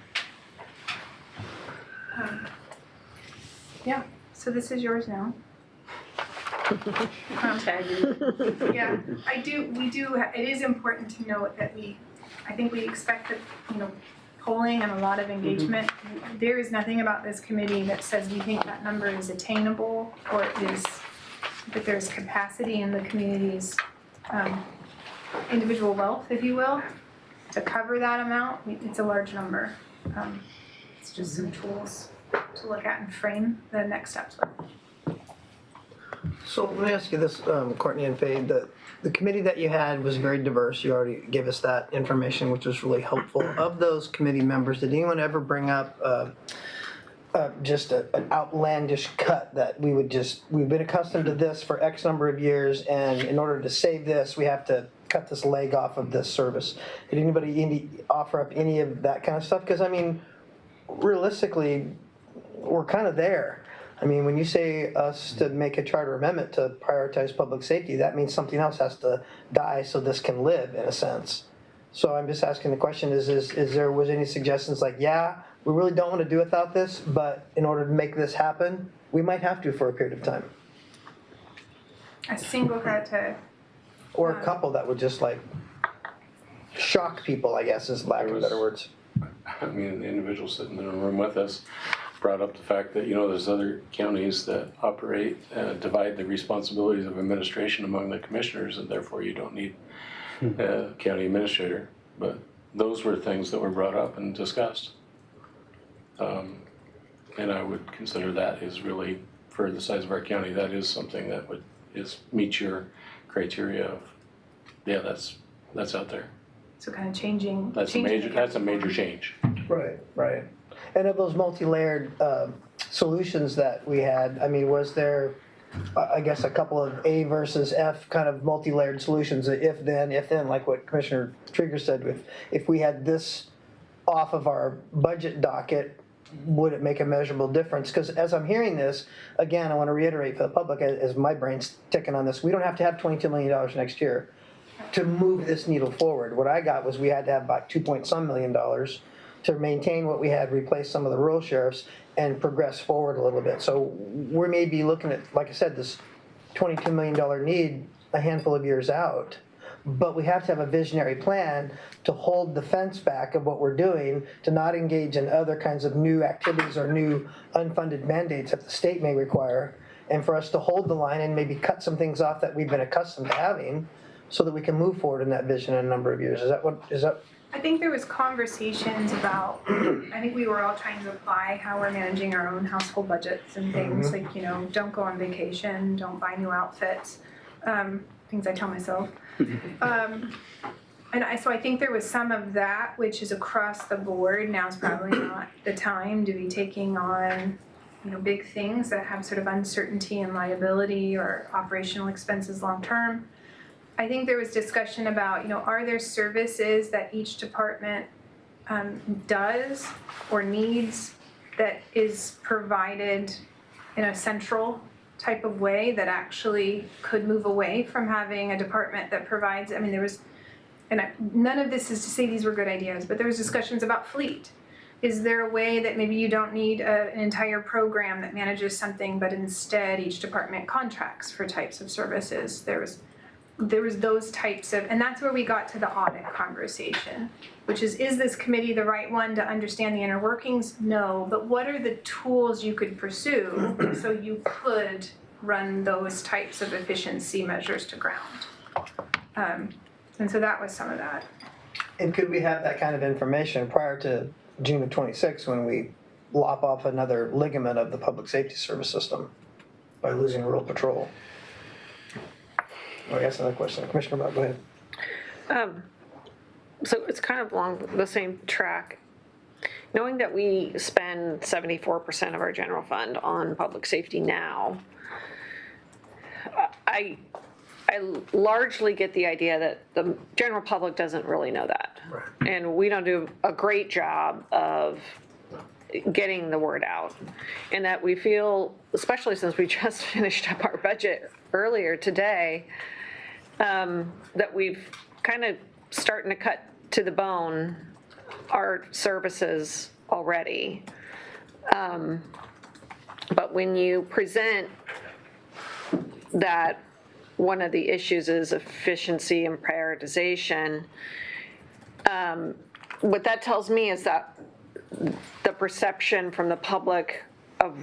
Yeah. So this is yours now. Yeah, we do, it is important to note that I think we expect that, polling and a lot of engagement. There is nothing about this committee that says we think that number is attainable or that there's capacity in the community's individual wealth, if you will, to cover that amount. It's a large number. It's just some tools to look at and frame the next steps with. So let me ask you this, Courtney and Faye, the committee that you had was very diverse. You already gave us that information, which was really helpful. Of those committee members, did anyone ever bring up just an outlandish cut that we've been accustomed to this for X number of years, and in order to save this, we have to cut this leg off of this service? Did anybody offer up any of that kind of stuff? Because, I mean, realistically, we're kind of there. I mean, when you say us to make a charter amendment to prioritize public safety, that means something else has to die so this can live, in a sense. So I'm just asking the question, was any suggestions like, yeah, we really don't want to do without this, but in order to make this happen, we might have to for a period of time? A single cut to... Or a couple that would just like shock people, I guess, is lack of better words. I mean, the individual sitting in a room with us brought up the fact that, there's other counties that operate, divide the responsibilities of administration among the commissioners, and therefore you don't need a county administrator. But those were things that were brought up and discussed. And I would consider that is really, for the size of our county, that is something that would meet your criteria of, yeah, that's out there. So kind of changing. That's a major change. Right. And of those multi-layered solutions that we had, I mean, was there, I guess, a couple of A versus F kind of multi-layered solutions, if then, like what Commissioner Trieger said, if we had this off of our budget docket, would it make a measurable difference? Because as I'm hearing this, again, I want to reiterate for the public, as my brain's ticking on this, we don't have to have $22 million next year to move this needle forward. What I got was we had to have about $2.some million to maintain what we had, replace some of the rural sheriffs, and progress forward a little bit. So we may be looking at, like I said, this $22 million need a handful of years out. But we have to have a visionary plan to hold the fence back of what we're doing, to not engage in other kinds of new activities or new unfunded mandates that the state may require, and for us to hold the line and maybe cut some things off that we've been accustomed to having so that we can move forward in that vision in a number of years. Is that? I think there was conversations about, I think we were all trying to apply how we're managing our own household budgets and things like, don't go on vacation, don't buy new outfits, things I tell myself. So I think there was some of that, which is across the board. Now is probably not the time to be taking on, big things that have sort of uncertainty and liability or operational expenses long term. I think there was discussion about, are there services that each department does or needs that is provided in a central type of way that actually could move away from having a department that provides, none of this is to say these were good ideas, but there was discussions about fleet. Is there a way that maybe you don't need an entire program that manages something, but instead each department contracts for types of services? There was there was those types of, and that's where we got to the audit conversation, which is this committee the right one to understand the inner workings? No, but what are the tools you could pursue so you could run those types of efficiency measures to ground? And so that was some of that. And could we have that kind of information prior to June of 26 when we lop off another ligament of the public safety service system by losing rural patrol? Oh, I guess another question. Commissioner Bob, go ahead. So it's kind of along the same track. Knowing that we spend 74% of our general fund on public safety now, I largely get the idea that the general public doesn't really know that. Right. And we don't do a great job of getting the word out. And that we feel, especially since we just finished up our budget earlier today, that we've kind of starting to cut to the bone our services already. But when you present that one of the issues is efficiency and prioritization, what that tells me is that the perception from the public of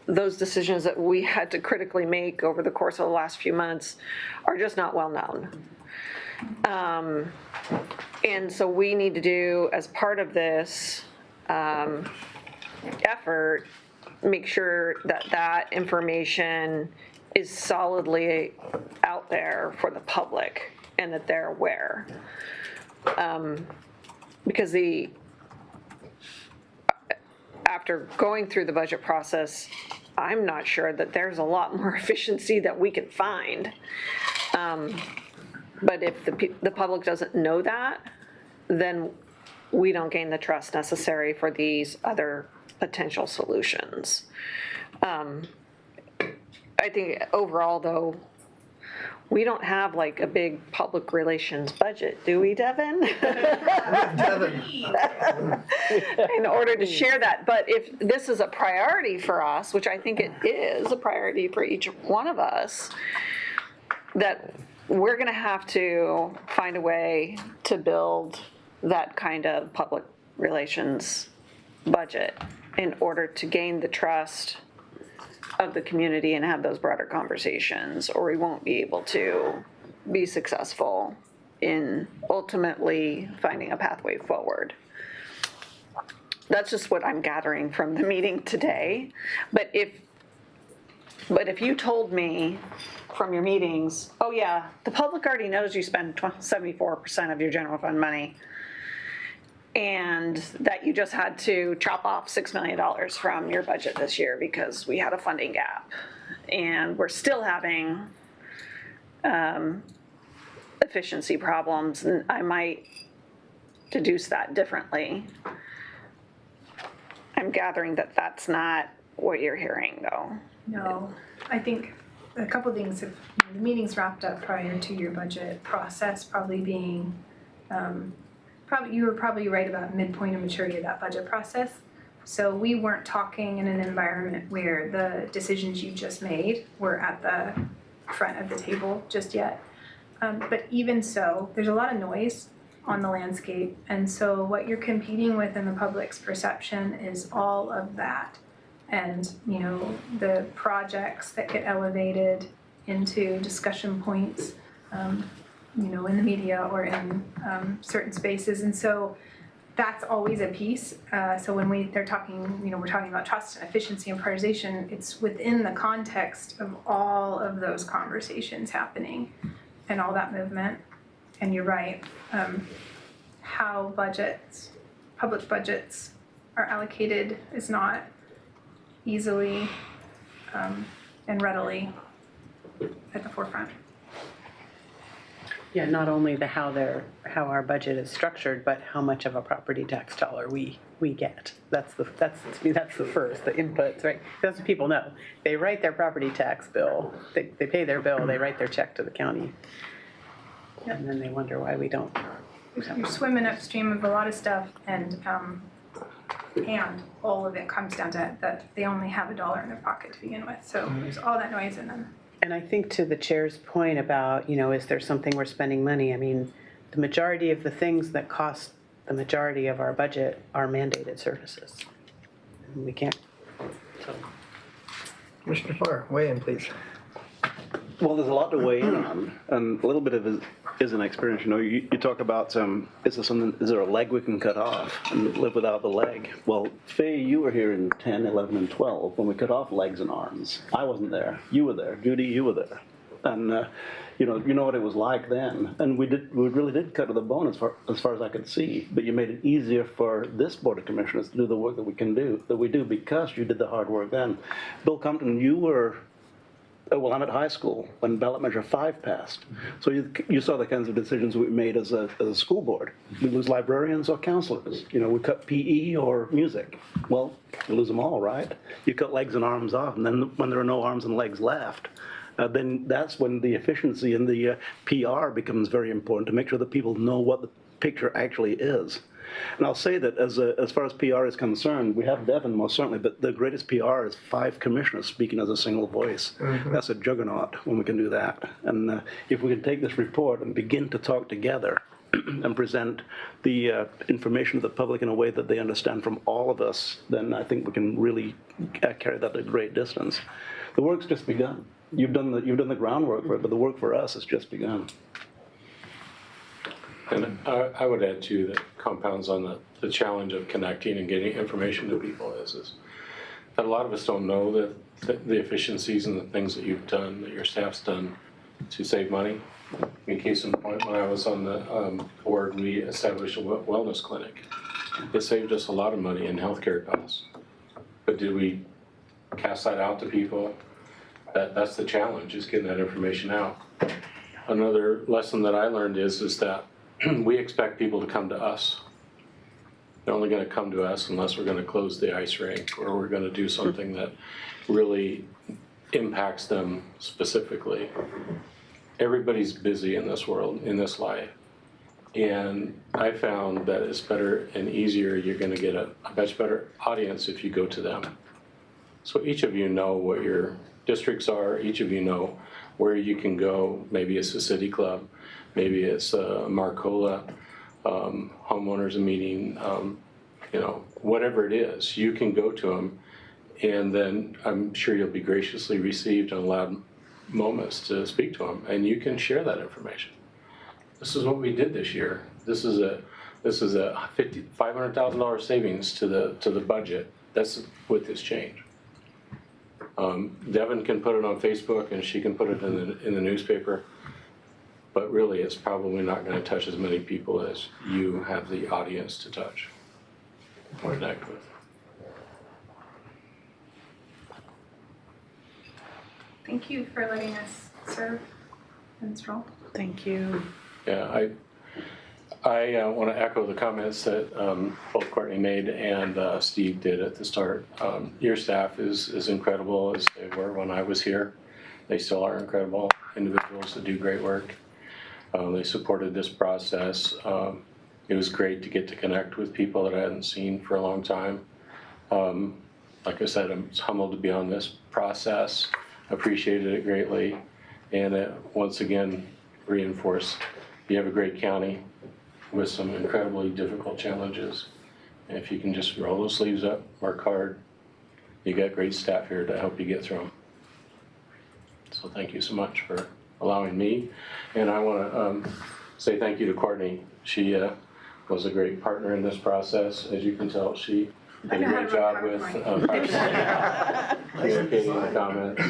those decisions that we had to critically make over the course of the last few months are just not well known. And so we need to do, as part of this effort, make sure that that information is solidly out there for the public and that they're aware. Because after going through the budget process, I'm not sure that there's a lot more efficiency that we can find. But if the public doesn't know that, then we don't gain the trust necessary for these other potential solutions. I think overall, though, we don't have like a big public relations budget, do we, Devin? In order to share that. But if this is a priority for us, which I think it is a priority for each one of us, that we're going to have to find a way to build that kind of public relations budget in order to gain the trust of the community and have those broader conversations, or we won't be able to be successful in ultimately finding a pathway forward. That's just what I'm gathering from the meeting today. But if you told me from your meetings, oh yeah, the public already knows you spend 74% of your general fund money, and that you just had to chop off $6 million from your budget this year because we had a funding gap, and we're still having efficiency problems, and I might deduce that differently. I'm gathering that that's not what you're hearing, though. No, I think a couple things. If the meeting's wrapped up prior to your budget process, probably being, you were probably right about midpoint of maturity of that budget process. So we weren't talking in an environment where the decisions you just made were at the front of the table just yet. But even so, there's a lot of noise on the landscape. And so what you're competing with in the public's perception is all of that. And, you know, the projects that get elevated into discussion points, you know, in the media or in certain spaces. And so that's always a piece. So when they're talking, you know, we're talking about trust and efficiency and prioritization, it's within the context of all of those conversations happening and all that movement. And you're right, how budgets, public budgets are allocated is not easily and readily at the forefront. Yeah, not only how our budget is structured, but how much of a property tax dollar we get. That's the first, the inputs, right? That's what people know. They write their property tax bill, they pay their bill, they write their check to the county. Yep. And then they wonder why we don't. You're swimming upstream of a lot of stuff, and all of it comes down to that they only have $1 in their pocket to begin with. So there's all that noise in them. And I think to the chair's point about, is there something we're spending money? I mean, the majority of the things that cost the majority of our budget are mandated services. And we can't. Commissioner Farr, weigh in, please. Well, there's a lot to weigh in on, and a little bit of it is an experience. You talk about, is there a leg we can cut off and live without the leg? Well, Faye, you were here in 10, 11, and 12 when we cut off legs and arms. I wasn't there. You were there. Judy, you were there. And, you know what it was like then. And we really did cut to the bone as far as I could see. But you made it easier for this Board of Commissioners to do the work that we do because you did the hard work then. Bill Compton, you were... Well, I'm at high school when ballot measure 5 passed. So you saw the kinds of decisions we made as a school board. We lose librarians or counselors. We cut PE or music. Well, you lose them all, right? You cut legs and arms off, and then when there are no arms and legs left, then that's when the efficiency in the PR becomes very important to make sure that people know what the picture actually is. And I'll say that as far as PR is concerned, we have Devin most certainly, but the greatest PR is 5 commissioners speaking as a single voice. Mm-hmm. That's a juggernaut when we can do that. And if we can take this report and begin to talk together and present the information to the public in a way that they understand from all of us, then I think we can really carry that a great distance. The work's just begun. You've done the groundwork for it, but the work for us has just begun. And I would add, too, that compounds on the challenge of connecting and getting information to people is that a lot of us don't know that the efficiencies and the things that you've done, that your staff's done to save money. In case in point, when I was on the board, we established a wellness clinic. It saved us a lot of money in healthcare costs. But did we cast that out to people? That's the challenge, is getting that information out. Another lesson that I learned is that we expect people to come to us. They're only going to come to us unless we're going to close the ice rink or we're going to do something that really impacts them specifically. Everybody's busy in this world, in this life. And I found that it's better and easier. You're going to get a much better audience if you go to them. So each of you know what your districts are. Each of you know where you can go. Maybe it's a city club. Maybe it's a Marcola homeowners meeting, whatever it is, you can go to them, and then I'm sure you'll be graciously received and allowed moments to speak to them, and you can share that information. This is what we did this year. This is a $500,000 savings to the budget. That's with this change. Devin can put it on Facebook, and she can put it in the newspaper. But really, it's probably not going to touch as many people as you have the audience to touch or connect with. Thank you for letting us serve in this role. Thank you. Yeah, I want to echo the comments that both Courtney made and Steve did at the start. Your staff is incredible as they were when I was here. They still are incredible individuals that do great work. They supported this process. It was great to get to connect with people that I hadn't seen for a long time. Like I said, I'm humbled to be on this process. Appreciated it greatly. And it once again reinforced you have a great county with some incredibly difficult challenges. And if you can just roll those sleeves up, work hard, you got great staff here to help you get through them. So thank you so much for allowing me. And I want to say thank you to Courtney. She was a great partner in this process. As you can tell, she did a great job with communicating the comments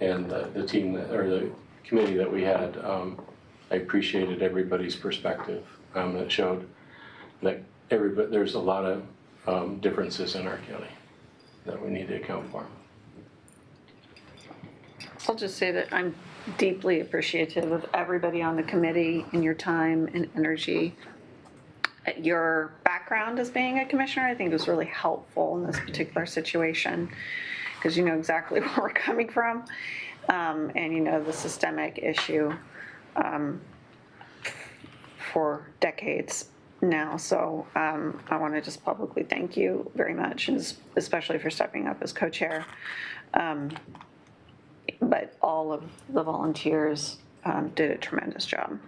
and the team or the committee that we had. I appreciated everybody's perspective. That showed that there's a lot of differences in our county that we need to account for. I'll just say that I'm deeply appreciative of everybody on the committee and your time and energy. Your background as being a commissioner, I think, was really helpful in this particular situation because you know exactly where we're coming from and you know the systemic issue for decades now. So I want to just publicly thank you very much, and especially for stepping up as co-chair. but all of the volunteers did a tremendous job.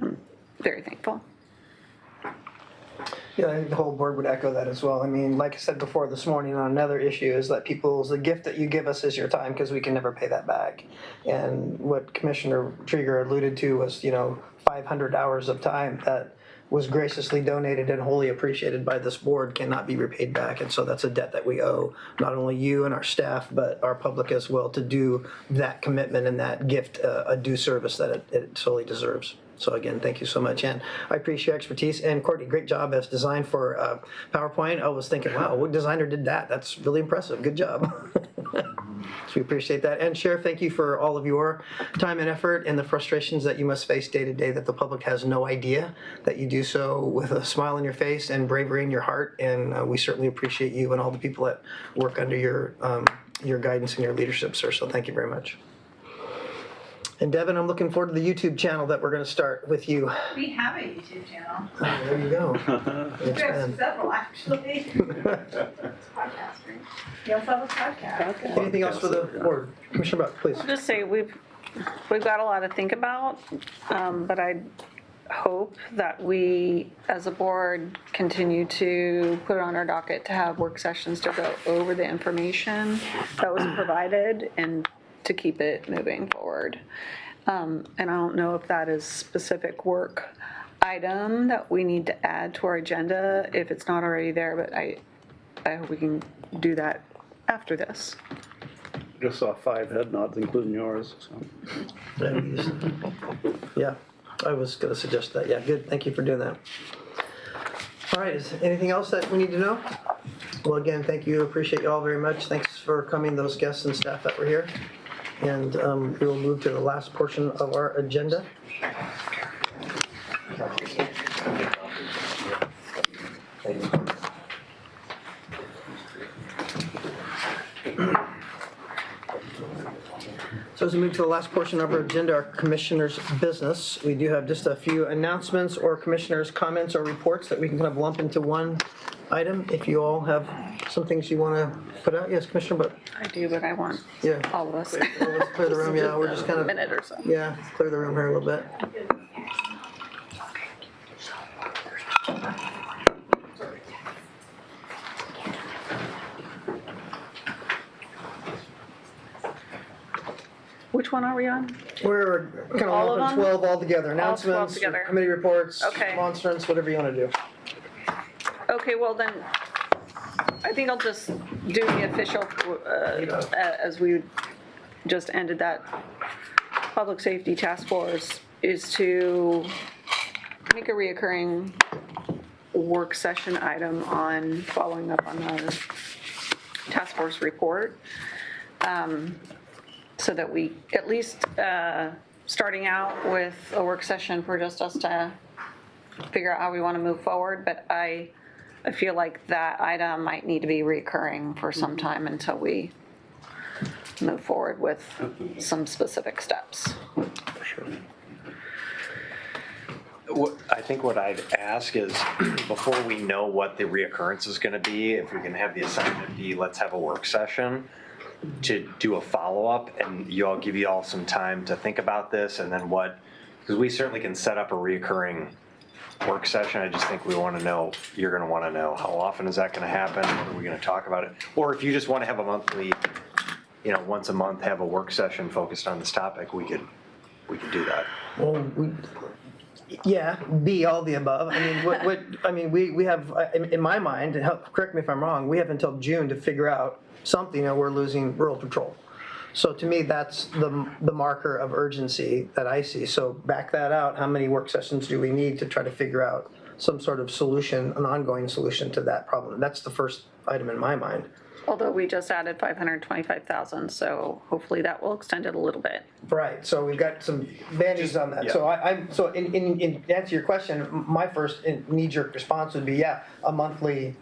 I'm very thankful. Yeah, I think the whole board would echo that as well. I mean, like I said before this morning on another issue, is that the gift that you give us is your time, because we can never pay that back. And what Commissioner Trieger alluded to was, 500 hours of time that was graciously donated and wholly appreciated by this board cannot be repaid back. And so that's a debt that we owe, not only you and our staff, but our public as well, to do that commitment and that gift a due service that it solely deserves. So again, thank you so much, and I appreciate your expertise. And Courtney, great job as design for PowerPoint. I was thinking, wow, what designer did that? That's really impressive. Good job. So we appreciate that. And Sheriff, thank you for all of your time and effort and the frustrations that you must face day to day that the public has no idea, that you do so with a smile on your face and bravery in your heart. And we certainly appreciate you and all the people that work under your guidance and your leadership, sir. So thank you very much. And Devin, I'm looking forward to the YouTube channel that we're going to start with you. We have a YouTube channel. Oh, there you go. We have several, actually. It's podcasting. You also have a podcast. Anything else for the board? Commissioner Buck, please. I'll just say we've got a lot to think about, but I hope that we, as a board, continue to put it on our docket to have work sessions to go over the information that was provided and to keep it moving forward. And I don't know if that is specific work item that we need to add to our agenda if it's not already there, but I hope we can do that after this. Just saw 5 head nods, including yours, so. Yeah, I was going to suggest that. Yeah, good. Thank you for doing that. All right, is anything else that we need to know? Well, again, thank you. Appreciate you all very much. Thanks for coming, those guests and staff that were here. And we will move to the last portion of our agenda. So as we move to the last portion of our agenda, our commissioners' business, we do have just a few announcements or commissioners' comments or reports that we can kind of lump into one item. If you all have some things you want to put out. Yes, Commissioner, but I do, but I want all of us. Well, let's clear the room. Yeah, we're just kind of, minute or so. yeah, clear the room here a little bit. Which one are we on? We're kind of All of lumping them? 12 altogether. All 12 Announcements, together. committee reports, Okay. monstrance, whatever you want to do. Okay, well then, I think I'll just do the official, as we just ended that Public Safety Task Force, is to make a reoccurring work session item on following up on the task force report. So that we, at least starting out with a work session for just us to figure out how we want to move forward, but I feel like that item might need to be recurring for some time until we move forward with some specific steps. I think what I'd ask is, before we know what the reoccurrence is going to be, if we can have the assignment be, let's have a work session to do a follow-up, and give you all some time to think about this, and then because we certainly can set up a reoccurring work session. I just think we want to know, you're going to want to know, how often is that going to happen? What are we going to talk about it? Or if you just want to have a monthly, once a month, have a work session focused on this topic, we could do that. Well, yeah, B, all the above. I mean, we have, in my mind, and correct me if I'm wrong, we have until June to figure out something, or we're losing rural patrol. So to me, that's the marker of urgency that I see. So back that out, how many work sessions do we need to try to figure out some sort of solution, an ongoing solution to that problem? That's the first item in my mind. Although we just added 525,000, so hopefully that will extend it a little bit. Right, so we've got some band-aids on that. Yeah. So in answer your question, my first knee-jerk response would be, yeah, a monthly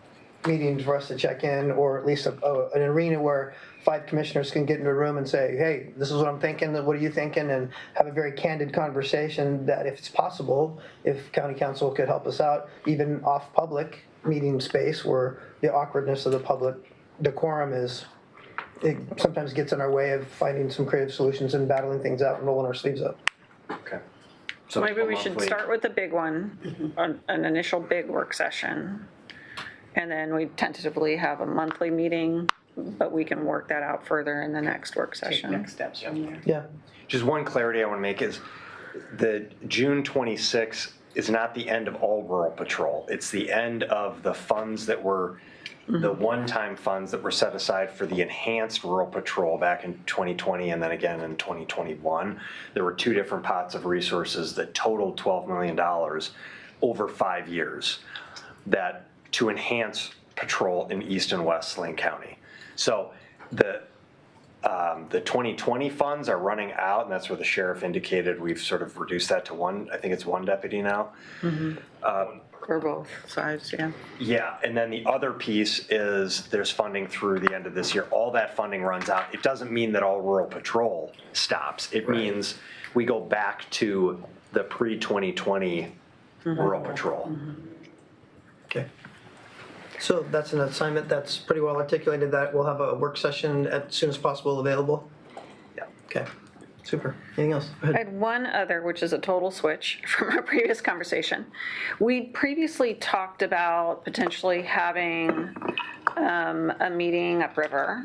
meeting for us to check in, or at least an arena where 5 commissioners can get into a room and say, hey, this is what I'm thinking, what are you thinking, and have a very candid conversation that, if it's possible, if county council could help us out, even off public meeting space where the awkwardness of the public decorum is it sometimes gets in our way of finding some creative solutions and battling things out and rolling our sleeves up. Okay. So maybe we should monthly- start with the big one, an initial big work session. And then we tentatively have a monthly meeting, but we can work that out further in the next work Take session. next steps from there. Yeah. Just one clarity I want to make is the June 26 is not the end of all rural patrol. It's the end of the funds that were, the one-time funds that were set aside for the enhanced rural patrol back in 2020 and then again in 2021. There were two different pots of resources that totaled $12 million over 5 years that to enhance patrol in East and West Lane County. So the 2020 funds are running out, and that's where the sheriff indicated we've sort of reduced that to one, I think it's one deputy now. For both sides, yeah. Yeah, and then the other piece is there's funding through the end of this year. All that funding runs out. It doesn't mean that all rural patrol stops. It means we go back to the pre-2020 rural patrol. Okay. So that's an assignment that's pretty well articulated, that we'll have a work session as soon as possible available? Yeah. Okay, super. Anything else? Go I ahead. had one other, which is a total switch from our previous conversation. We previously talked about potentially having a meeting upriver.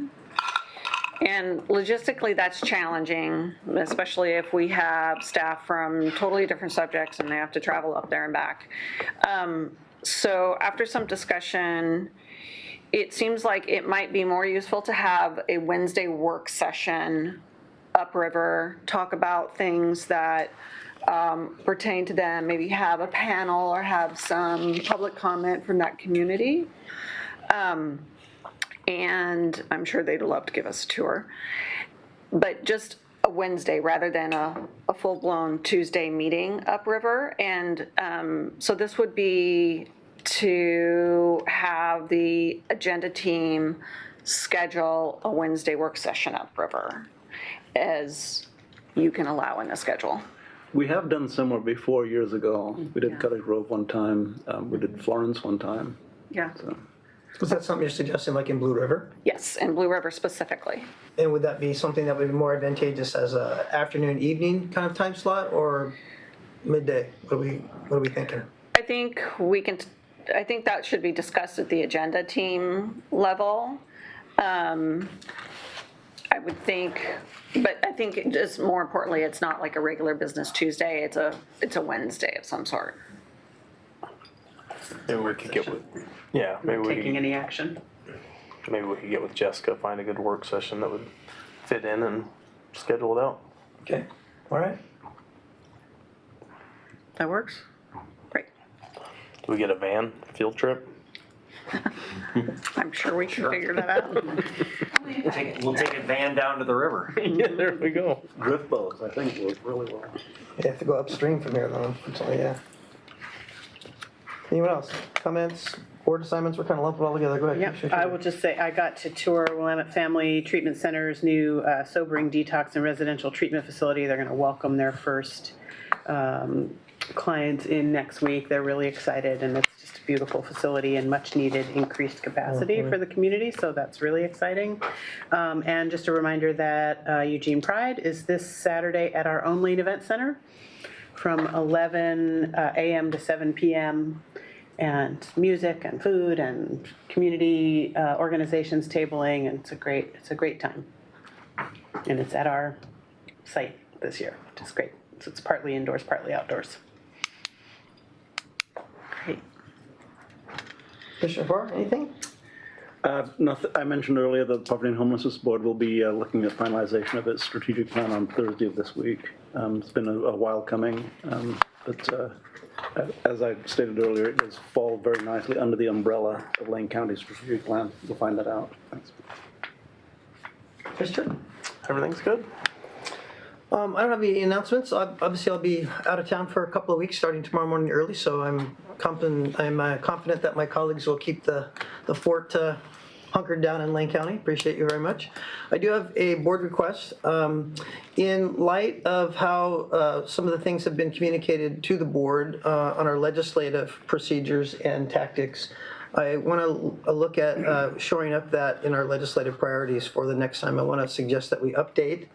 And logistically, that's challenging, especially if we have staff from totally different subjects and they have to travel up there and back. So after some discussion, it seems like it might be more useful to have a Wednesday work session upriver, talk about things that pertain to them, maybe have a panel or have some public comment from that community. And I'm sure they'd love to give us a tour. But just a Wednesday rather than a full-blown Tuesday meeting upriver. And so this would be to have the agenda team schedule a Wednesday work session upriver as you can allow in the schedule. We have done similar before years ago. We did Cutting Grove one time. We did Florence one time. Yeah. So. Was that something you're suggesting, like in Blue River? Yes, and Blue River specifically. And would that be something that would be more advantageous as a afternoon, evening kind of time slot, or midday? What are we thinking? I think I think that should be discussed at the agenda team level. I would think, but I think just more importantly, it's not like a regular business Tuesday. It's a Wednesday of some sort. Maybe we could get with, yeah, maybe we Taking any action? maybe we could get with Jessica, find a good work session that would fit in and schedule it out. Okay, all right. That works? Great. Do we get a van field trip? I'm sure we can figure that out. We'll take a van down to the river. Yeah, there we go. Drift boats, I think, work really well. You have to go upstream from here, though, unfortunately, yeah. Anyone else? Comments, board assignments? We're kind of lumping it all together. Go ahead. Yeah, Commissioner I Schaefer. will just say, I got to tour Willamette Family Treatment Center's new sobering detox and residential treatment facility. They're going to welcome their first clients in next week. They're really excited, and it's just a beautiful facility and much needed increased capacity for the community, so that's really exciting. And just a reminder that Eugene Pride is this Saturday at our Own Lane Event Center from 11 a.m. to 7 p.m. and music and food and community organizations tabling, and it's a great time. And it's at our site this year, which is great. So it's partly indoors, partly outdoors. Great. Commissioner Farr, anything? Nothing. I mentioned earlier that the Poverty and Homelessness Board will be looking at finalization of its strategic plan on Thursday of this week. It's been a while coming, but as I stated earlier, it does fall very nicely under the umbrella of Lane County's strategic plan. We'll find that out. Thanks. Christian? Everything's good? I don't have any announcements. Obviously, I'll be out of town for a couple of weeks, starting tomorrow morning early, so I'm confident that my colleagues will keep the fort hunkered down in Lane County. Appreciate you very much. I do have a board request. In light of how some of the things have been communicated to the board on our legislative procedures and tactics, I want to look at shoring up that in our legislative priorities for the next time. I want to suggest that we update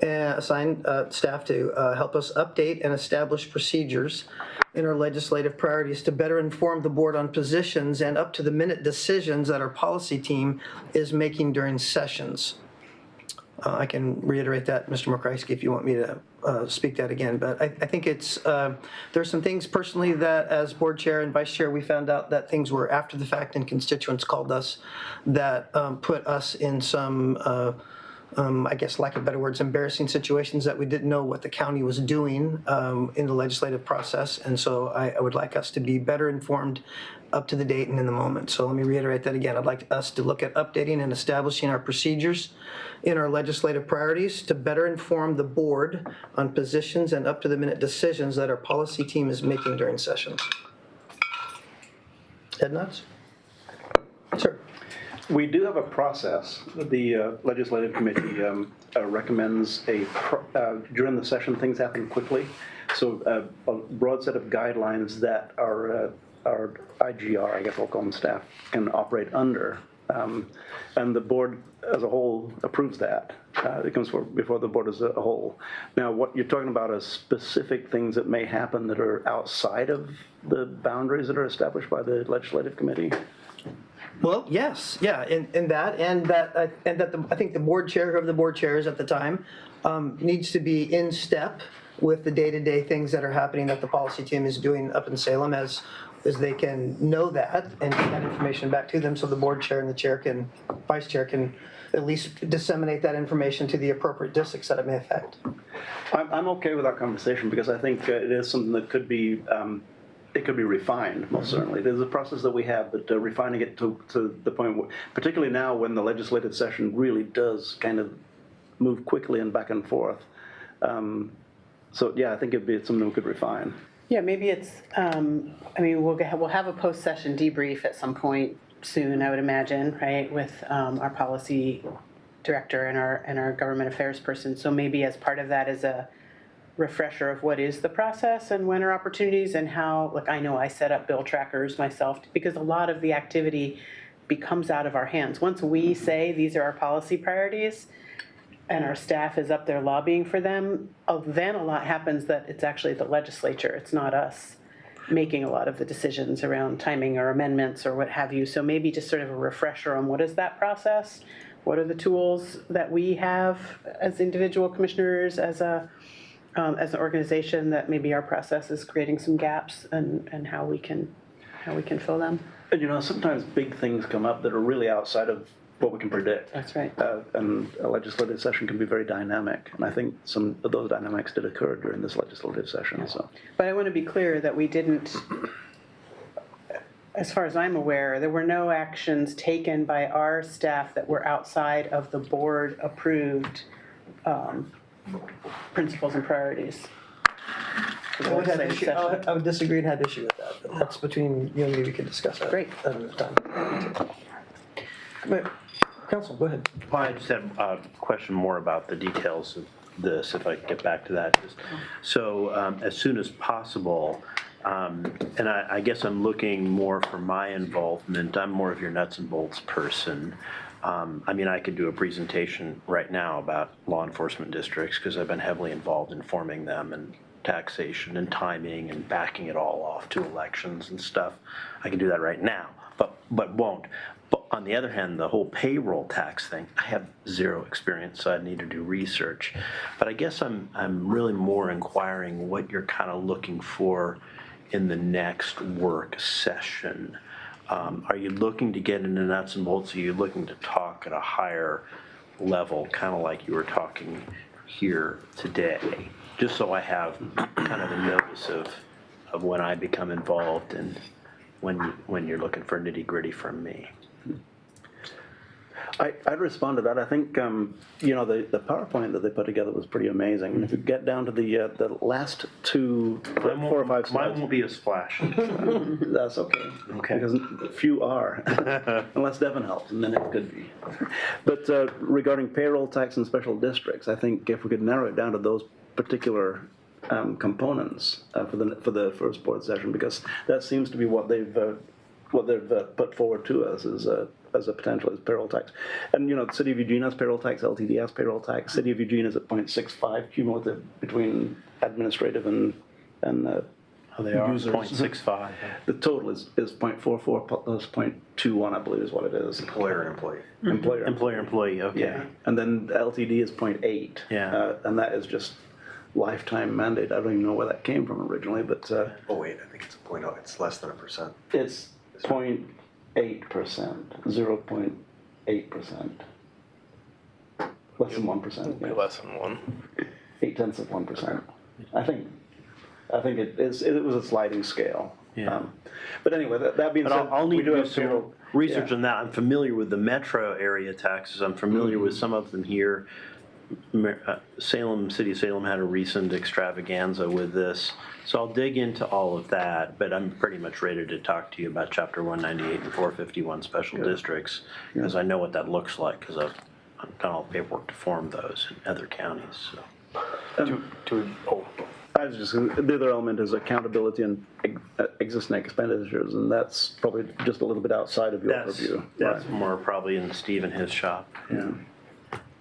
and assign staff to help us update and establish procedures in our legislative priorities to better inform the board on positions and up-to-the-minute decisions that our policy team is making during sessions. I can reiterate that, Mr. McCrysky, if you want me to speak that again. But I think it's, there's some things personally that as board chair and vice chair, we found out that things were after the fact and constituents called us that put us in some, I guess, lack of better words, embarrassing situations that we didn't know what the county was doing in the legislative process. And so I would like us to be better informed, up to the date and in the moment. So let me reiterate that again. I'd like us to look at updating and establishing our procedures in our legislative priorities to better inform the board on positions and up-to-the-minute decisions that our policy team is making during sessions. Head nods? Sir. We do have a process. The legislative committee recommends during the session, things happen quickly. So a broad set of guidelines that our IGR, I guess I'll call them staff, can operate under. And the board as a whole approves that. It comes before the board as a whole. Now, what you're talking about is specific things that may happen that are outside of the boundaries that are established by the legislative committee. Well, yes, yeah, in that, I think the board chair of the board chairs at the time needs to be in step with the day-to-day things that are happening that the policy team is doing up in Salem as they can know that and get that information back to them so the board chair and the chair can, vice chair can at least disseminate that information to the appropriate districts that it may affect. I'm okay with our conversation because I think it is something that could be it could be refined, most certainly. There's a process that we have, but refining it to the point, where, particularly now when the legislative session really does kind of move quickly and back and forth. So yeah, I think it'd be something we could refine. Yeah, maybe it's, I mean, we'll have a post-session debrief at some point soon, I would imagine, right, with our policy director and our government affairs person. So maybe as part of that is a refresher of what is the process and when are opportunities and how, like I know I set up bill trackers myself because a lot of the activity becomes out of our hands. Once we say these are our policy priorities and our staff is up there lobbying for them, then a lot happens that it's actually the legislature. It's not us making a lot of the decisions around timing or amendments or what have you. So maybe just sort of a refresher on what is that process? What are the tools that we have as individual commissioners, as an organization, that maybe our process is creating some gaps and how we can fill them. And you know, sometimes big things come up that are really outside of what we can predict. That's right. And a legislative session can be very dynamic. And I think some of those dynamics did occur during this legislative session. So. But I want to be clear that we didn't, as far as I'm aware, there were no actions taken by our staff that were outside of the board approved principles and priorities. I would disagree and have issue with that, but that's between you and me. We can discuss that. Great. Another time. Council, go ahead. Well, I just had a question more about the details of this, if I could get back to that. So as soon as possible, and I guess I'm looking more for my involvement. I'm more of your nuts and bolts person. I mean, I could do a presentation right now about law enforcement districts because I've been heavily involved in forming them and taxation and timing and backing it all off to elections and stuff. I can do that right now, but won't. But on the other hand, the whole payroll tax thing, I have zero experience, so I'd need to do research. But I guess I'm really more inquiring what you're kind of looking for in the next work session. Are you looking to get into nuts and bolts? Are you looking to talk at a higher level, kind of like you were talking here today? Just so I have kind of a notice of when I become involved and when you're looking for nitty-gritty from me. I'd respond to that. I think, you know, the PowerPoint that they put together was pretty amazing. And if you get down to the last 4 or 5 slides. Mine won't be as flashy. That's okay. Okay. Because few are, unless Devin helps, and then it could be. But regarding payroll tax and special districts, I think if we could narrow it down to those particular components for the first board session, because that seems to be what they've what they've put forward to us as a potential as payroll tax. And, you know, the City of Eugene has payroll tax, LTD has payroll tax. City of Eugene is at 0.65 cumulative between administrative and they are users. 0.65. The total is 0.44 plus 0.21, I believe is what it is. Employer and employee. Employer-employee, okay. Yeah, and then the LTD is 0.8. Yeah. And that is just lifetime mandate. I don't even know where that came from originally, but Oh, wait, I think it's a 0.0, it's less than 1%. it's 0.8%, 0.8%. Less than 1%. Yeah. Less than 1. 0.8%. I think it was a sliding scale. Yeah. But anyway, that being But said, I'll we need to do have some payroll. research Yeah. on that. I'm familiar with the metro area taxes. I'm familiar with some of them here. City of Salem had a recent extravaganza with this. So I'll dig into all of that, but I'm pretty much ready to talk to you about Chapter 198 and 451 special districts, because I know what that looks like, because I've done all the paperwork to form those in other counties, so. I was just, the other element is accountability and existing expenditures, and that's probably just a little bit outside of your purview. That's more probably in Steve and his shop. Yeah.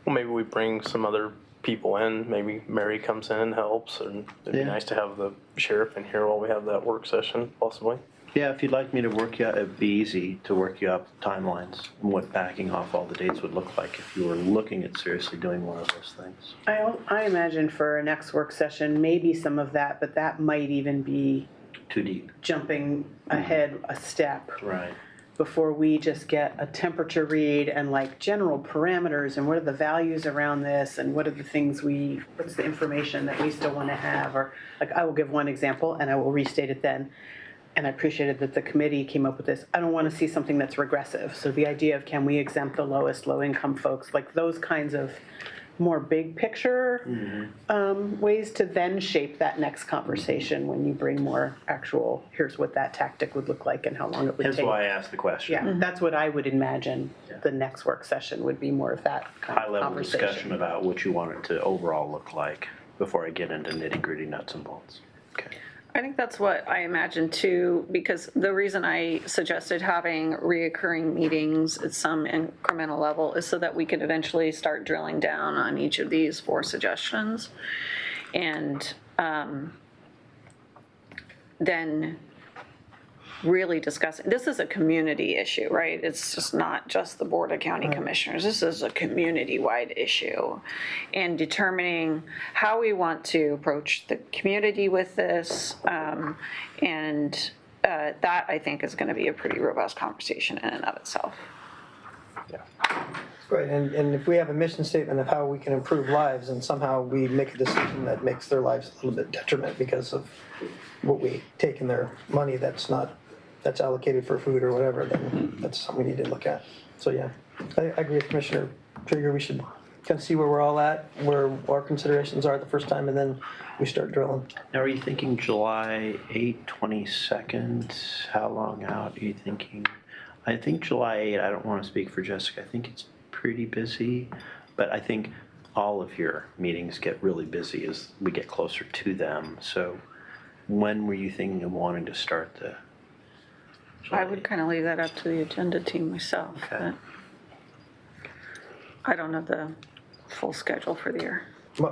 Well, maybe we bring some other people in, maybe Mary comes in and helps, and it'd be Yeah. nice to have the sheriff in here while we have that work session, possibly. Yeah, if you'd like me to work you out, it'd be easy to work you out timelines and what backing off all the dates would look like if you were looking at seriously doing one of those things. I imagine for a next work session, maybe some of that, but that might even be Too deep. jumping ahead a step Right. before we just get a temperature read and like general parameters and what are the values around this and what are the things what's the information that we still want to have, or like I will give one example and I will restate it then. And I appreciated that the committee came up with this. I don't want to see something that's regressive. So the idea of can we exempt the lowest low-income folks, like those kinds of more big picture ways to then shape that next conversation when you bring more actual, here's what that tactic would look like and how long it would Hence take. why I asked the question. Yeah, that's what I would imagine the next work session would be, more of that kind of High-level conversation. discussion about what you want it to overall look like before I get into nitty-gritty nuts and bolts. Okay. I think that's what I imagine too, because the reason I suggested having reoccurring meetings at some incremental level is so that we could eventually start drilling down on each of these 4 suggestions. And then really discussing, this is a community issue, right? It's just not just the Board of County Commissioners. This is a community-wide issue. And determining how we want to approach the community with this. That, I think, is going to be a pretty robust conversation in and of itself. Right, and if we have a mission statement of how we can improve lives and somehow we make a decision that makes their lives a little bit detriment because of what we take in their money that's allocated for food or whatever, then that's something we need to look at. So yeah, I agree with Commissioner Trigger. We should kind of see where we're all at, where our considerations are the first time, and then we start drilling. Now, are you thinking July 8th, 22nd? How long out are you thinking? I think July 8th, I don't want to speak for Jessica. I think it's pretty busy, but I think all of your meetings get really busy as we get closer to them. So when were you thinking of wanting to start the? I would kind of leave that up to the agenda team myself. Okay. But I don't know the full schedule for the year.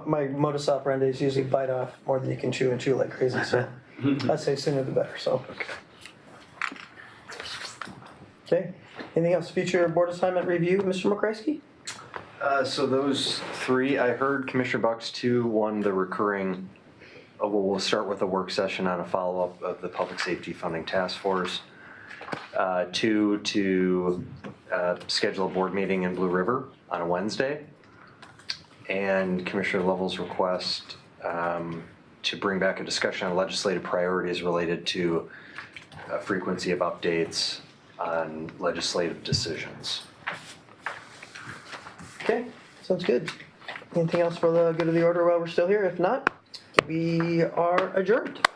My modus operandi is usually bite off more than you can chew and chew like crazy, so I'd say sooner the better, so. Okay, anything else? Future board assignment review, Mr. McCrasky? So those 3, I heard Commissioner Buck's 2, 1, the recurring, we'll start with a work session on a follow-up of the Public Safety Funding Task Force. 2, to schedule a board meeting in Blue River on a Wednesday. And Commissioner Lovell's request to bring back a discussion on legislative priorities related to frequency of updates on legislative decisions. Okay, sounds good. Anything else for the good of the order while we're still here? If not, we are adjourned.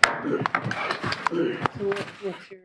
So what's your